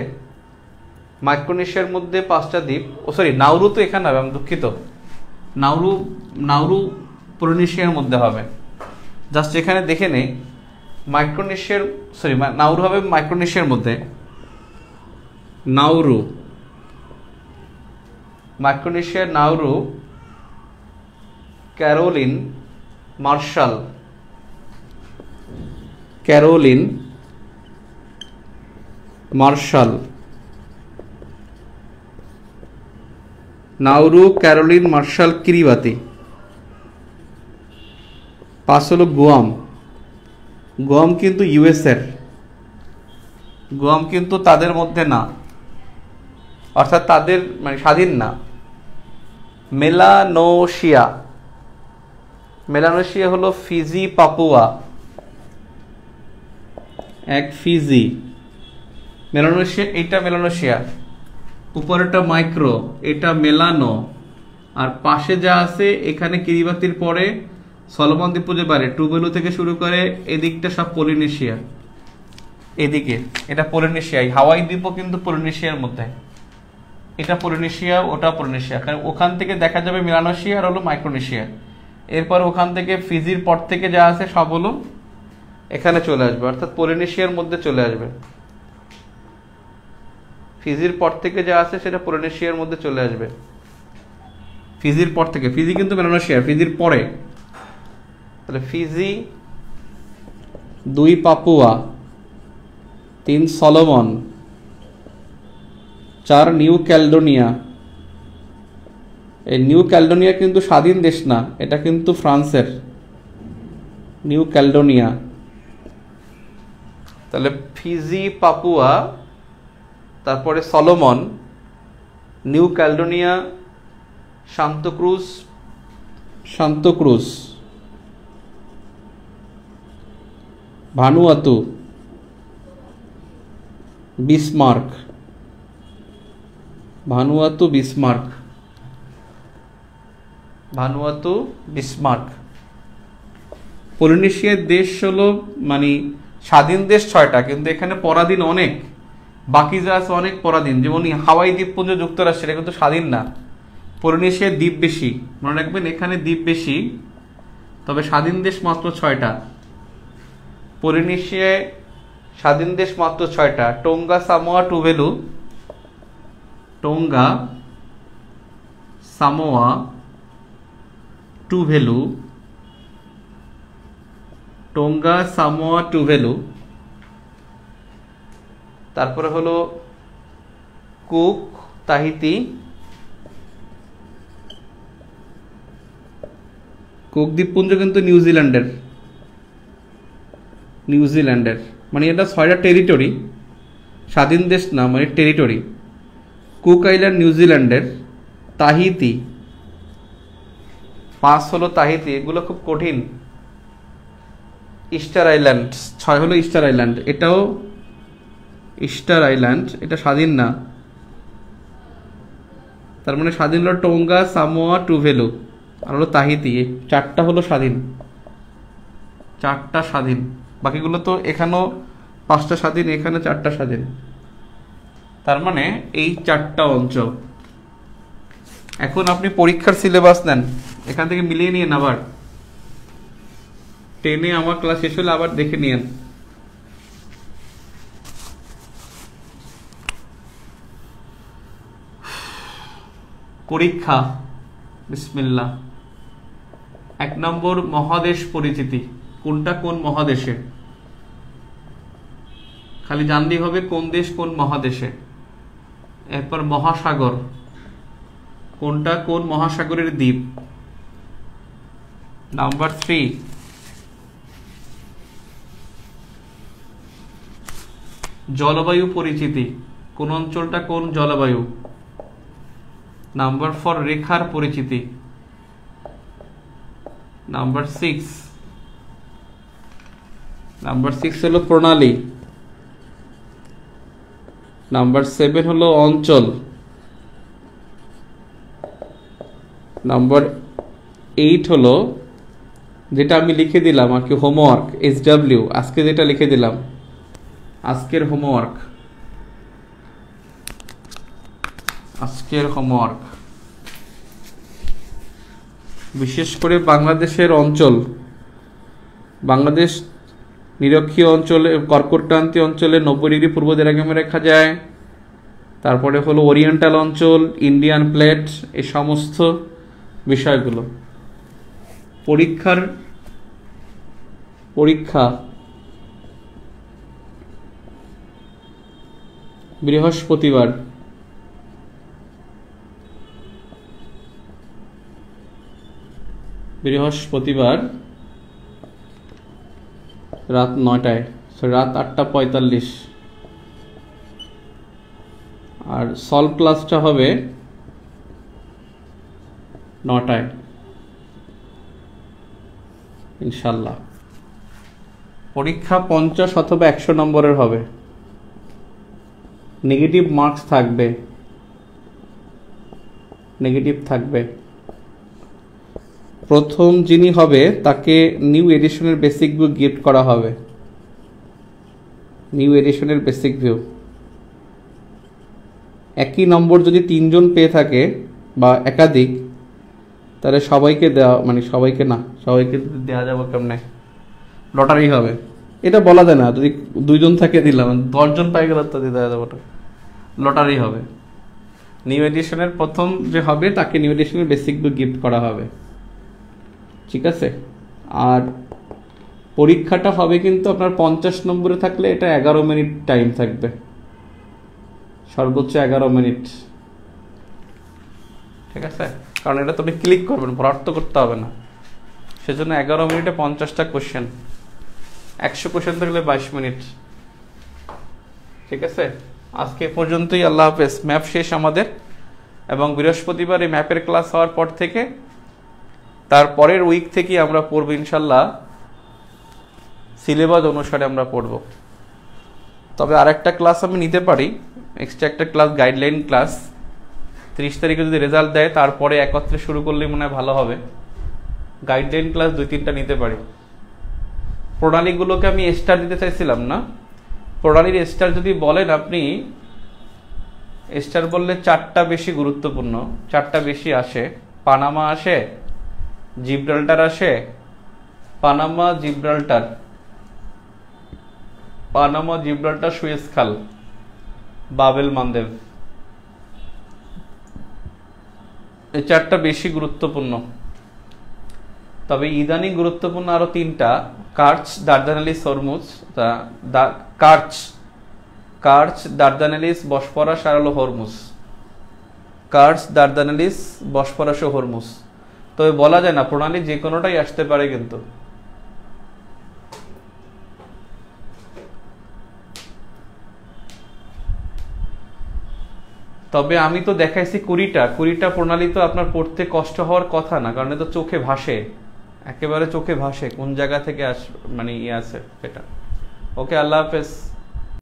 মাইক্রোনেশিয়ার মধ্যে 5টা দ্বীপ, নাউরু তো এখানে হবে, আমি দুঃখিত, নাউরু পলিনেশিয়ার মধ্যে হবে। জাস্ট এখানে দেখে নেই, নাউরু হবে মাইক্রোনেশিয়ার মধ্যে। মাইক্রোনেশিয়ার Nauru, Caroline, Marshall, Nauru, Caroline, Marshall, Kiribati. 5 হলো গুয়াম কিন্তু ইউএসএর, গুয়াম কিন্তু তাদের মধ্যে না, অর্থাৎ তাদের মানে স্বাধীন না। মেলানেশিয়া হলো ফিজি, পাপুয়া, এক ফিজি। এইটা মেলানেশিয়া, উপরেটা মাইক্রো, এটা মেলানো, আর পাশে যা আছে এখানে কিরিবাতির পরে সলোমন দ্বীপপুঞ্জের বাইরে টুভেলু থেকে শুরু করে এদিকটা সব পলিনেশিয়া। এদিকে এটা পলিনেশিয়া, হাওয়াই দ্বীপও কিন্তু পলিনেশিয়ার মধ্যে। এটা পলিনেশিয়া, ওটা পলিনেশিয়া। ওখান থেকে দেখা যাবে মেলানেশিয়া আর হলো মাইক্রোনেশিয়া। এরপর ওখান থেকে ফিজির পর থেকে যা আছে সব হলো এখানে চলে আসবে, অর্থাৎ পলিনেশিয়ার মধ্যে চলে আসবে। ফিজির পর থেকে যা আছে সেটা পলিনেশিয়ার মধ্যে চলে আসবে। ফিজির পর থেকে, ফিজি কিন্তু মেলানেশিয়া, ফিজির পরে। তাহলে Fiji, 2 Papua, 3 Solomon, 4 New Caledonia. এই নিউ ক্যালেডোনিয়া কিন্তু স্বাধীন দেশ না, এটা কিন্তু ফ্রান্সের নিউ ক্যালেডোনিয়া। তাহলে ফিজি, পাপুয়া, তারপরে Solomon, New Caledonia, Santa Cruz, Vanuatu, Bismarck, Vanuatu Bismarck, Vanuatu Bismarck. পলিনেশিয়ার দেশ হলো মানে স্বাধীন দেশ 6টা, কিন্তু এখানে পরাধীন অনেক, বাকি যা আছে অনেক পরাধীন। যেমন হাওয়াই দ্বীপপুঞ্জ যুক্তরাষ্ট্র, এটা কিন্তু স্বাধীন না। পলিনেশিয়ার দ্বীপ বেশি, মনে রাখবেন এখানে দ্বীপ বেশি, তবে স্বাধীন দেশ মাত্র 6টা। পলিনেশিয়ায় স্বাধীন দেশ মাত্র 6টা: Tonga, Samoa, Tuvalu, Tonga, Samoa, Tuvalu, Tonga, Samoa, Tuvalu. তারপরে হলো কুক, তাহিতি, কুক দ্বীপপুঞ্জ কিন্তু নিউজিল্যান্ডের, নিউজিল্যান্ডের মানে এটা 6টা টেরিটরি, স্বাধীন দেশ না, মানে টেরিটরি। কুক আইল্যান্ড নিউজিল্যান্ডের, তাহিতি 5 হলো তাহিতি, এগুলো খুব কঠিন। ইস্টার আইল্যান্ড 6 হলো ইস্টার আইল্যান্ড, এটাও ইস্টার আইল্যান্ড, এটা স্বাধীন না। তার মানে স্বাধীন হলো টোঙ্গা, সামোয়া, টুভেলু, আর হলো তাহিতি। 4টা হলো স্বাধীন, 4টা স্বাধীন। বাকিগুলো তো এখানেও 5টা স্বাধীন, এখানে 4টা স্বাধীন। তার মানে এই 4টা অঞ্চল। এখন আপনি পরীক্ষার সিলেবাস নেন, এখান থেকে মিলিয়ে নিন। আবার 10-এ আমার ক্লাস শেষ হলে আবার দেখে নিন। পরীক্ষা, বিসমিল্লাহ। 1 নম্বর মহাদেশ পরিচিতি, কোনটা কোন মহাদেশে, খালি জানলেই হবে কোন দেশ কোন মহাদেশে। এরপর মহাসাগর, কোনটা কোন মহাসাগরের দ্বীপ। নাম্বার 3 জলবায়ু পরিচিতি, কোন অঞ্চলটা কোন জলবায়ু। নাম্বার 4 রেখার পরিচিতি। নাম্বার 6 হলো প্রণালী। নাম্বার 7 হলো অঞ্চল। নাম্বার 8 হলো যেটা আমি লিখে দিলাম আর কি, হোমওয়ার্ক, SW, আজকে যেটা লিখে দিলাম, আজকের হোমওয়ার্ক, আজকের হোমওয়ার্ক। বিশেষ করে বাংলাদেশের অঞ্চল, বাংলাদেশ নিরক্ষীয় অঞ্চলে, কর্কটক্রান্তি অঞ্চলে 90 ডিগ্রি পূর্ব দ্রাঘিমা রেখা যায়। তারপরে হলো ওরিয়েন্টাল অঞ্চল, ইন্ডিয়ান প্লেট, এই সমস্ত বিষয়গুলো। পরীক্ষা বৃহস্পতিবার, রাত 9টায়, রাত 8:45। আর সলভ ক্লাসটা হবে 9টায় ইনশাল্লাহ। পরীক্ষা 50 অথবা 100 নম্বরের হবে, নেগেটিভ মার্কস থাকবে, নেগেটিভ থাকবে। প্রথম যিনি হবে তাকে নিউ এডিশনের বেসিক ভিউ গিফট করা হবে, নিউ এডিশনের বেসিক ভিউ। একই নম্বর যদি 3 জন পেয়ে থাকে বা একাধিক, তাহলে সবাইকে দেওয়া, মানে সবাইকে না, সবাইকে দেওয়া যাবে কেমনে, লটারি হবে। এটা বলা যায় না, যদি 2 জন থাকে দিলাম, 10 জন পাই গেল তো দেওয়া যাবে না, লটারি হবে। নিউ এডিশনের প্রথম যে হবে তাকে নিউ এডিশনের বেসিক ভিউ গিফট করা হবে, ঠিক আছে। আর পরীক্ষাটা হবে কিন্তু আপনার 50 নম্বরে থাকলে এটা 11 মিনিট টাইম থাকবে, সর্বোচ্চ 11 মিনিট, ঠিক আছে। কারণ এটা তুমি ক্লিক করবেন, ভরাট তো করতে হবে না, সেজন্য 11 মিনিটে 50টা কোশ্চেন, 100 কোশ্চেন থাকলে 22 মিনিট, ঠিক আছে। আজকে পর্যন্তই, আল্লাহ হাফেজ। ম্যাপ শেষ আমাদের, এবং বৃহস্পতিবার এই ম্যাপের ক্লাস হওয়ার পর থেকে, তারপরের উইক থেকে আমরা পড়ব ইনশাল্লাহ, সিলেবাস অনুসারে আমরা পড়ব। তবে আরেকটা ক্লাস আমি নিতে পারি, এক্সট্রা একটা ক্লাস, গাইডলাইন ক্লাস 30 তারিখে যদি রেজাল্ট দেয় তারপরে একত্রে শুরু করলেই মনে হয় ভালো হবে। গাইডলাইন ক্লাস 2-3টা নিতে পারি। প্রণালীগুলোকে আমি স্টার দিতে চাইছিলাম না, প্রণালীর স্টার যদি বলেন আপনি, স্টার বললে 4টা বেশি গুরুত্বপূর্ণ, 4টা বেশি আসে। পানামা আসে, জিব্রাল্টার আসে, Panama Gibraltar, Panama Gibraltar, Suez খাল, বাবেল মানদেব, এই 4টা বেশি গুরুত্বপূর্ণ। তবে ইদানিং গুরুত্বপূর্ণ আরো 3টা, কার্চ, দার্দানালিস, হরমুজ, কার্চ, দার্দানালিস, বসফরাস আর হলো হরমুজ। কার্চ, দার্দানালিস, বসফরাস ও হরমুজ। তবে বলা যায় না, প্রণালী যে কোনোটাই আসতে পারে কিন্তু। তবে আমি তো দেখাইছি 20টা প্রণালী, তো আপনার পড়তে কষ্ট হওয়ার কথা না, কারণ তো চোখে ভাসে, একেবারে চোখে ভাসে কোন জায়গা থেকে মানে ইয়ে আছে এটা। ওকে, আল্লাহ হাফেজ।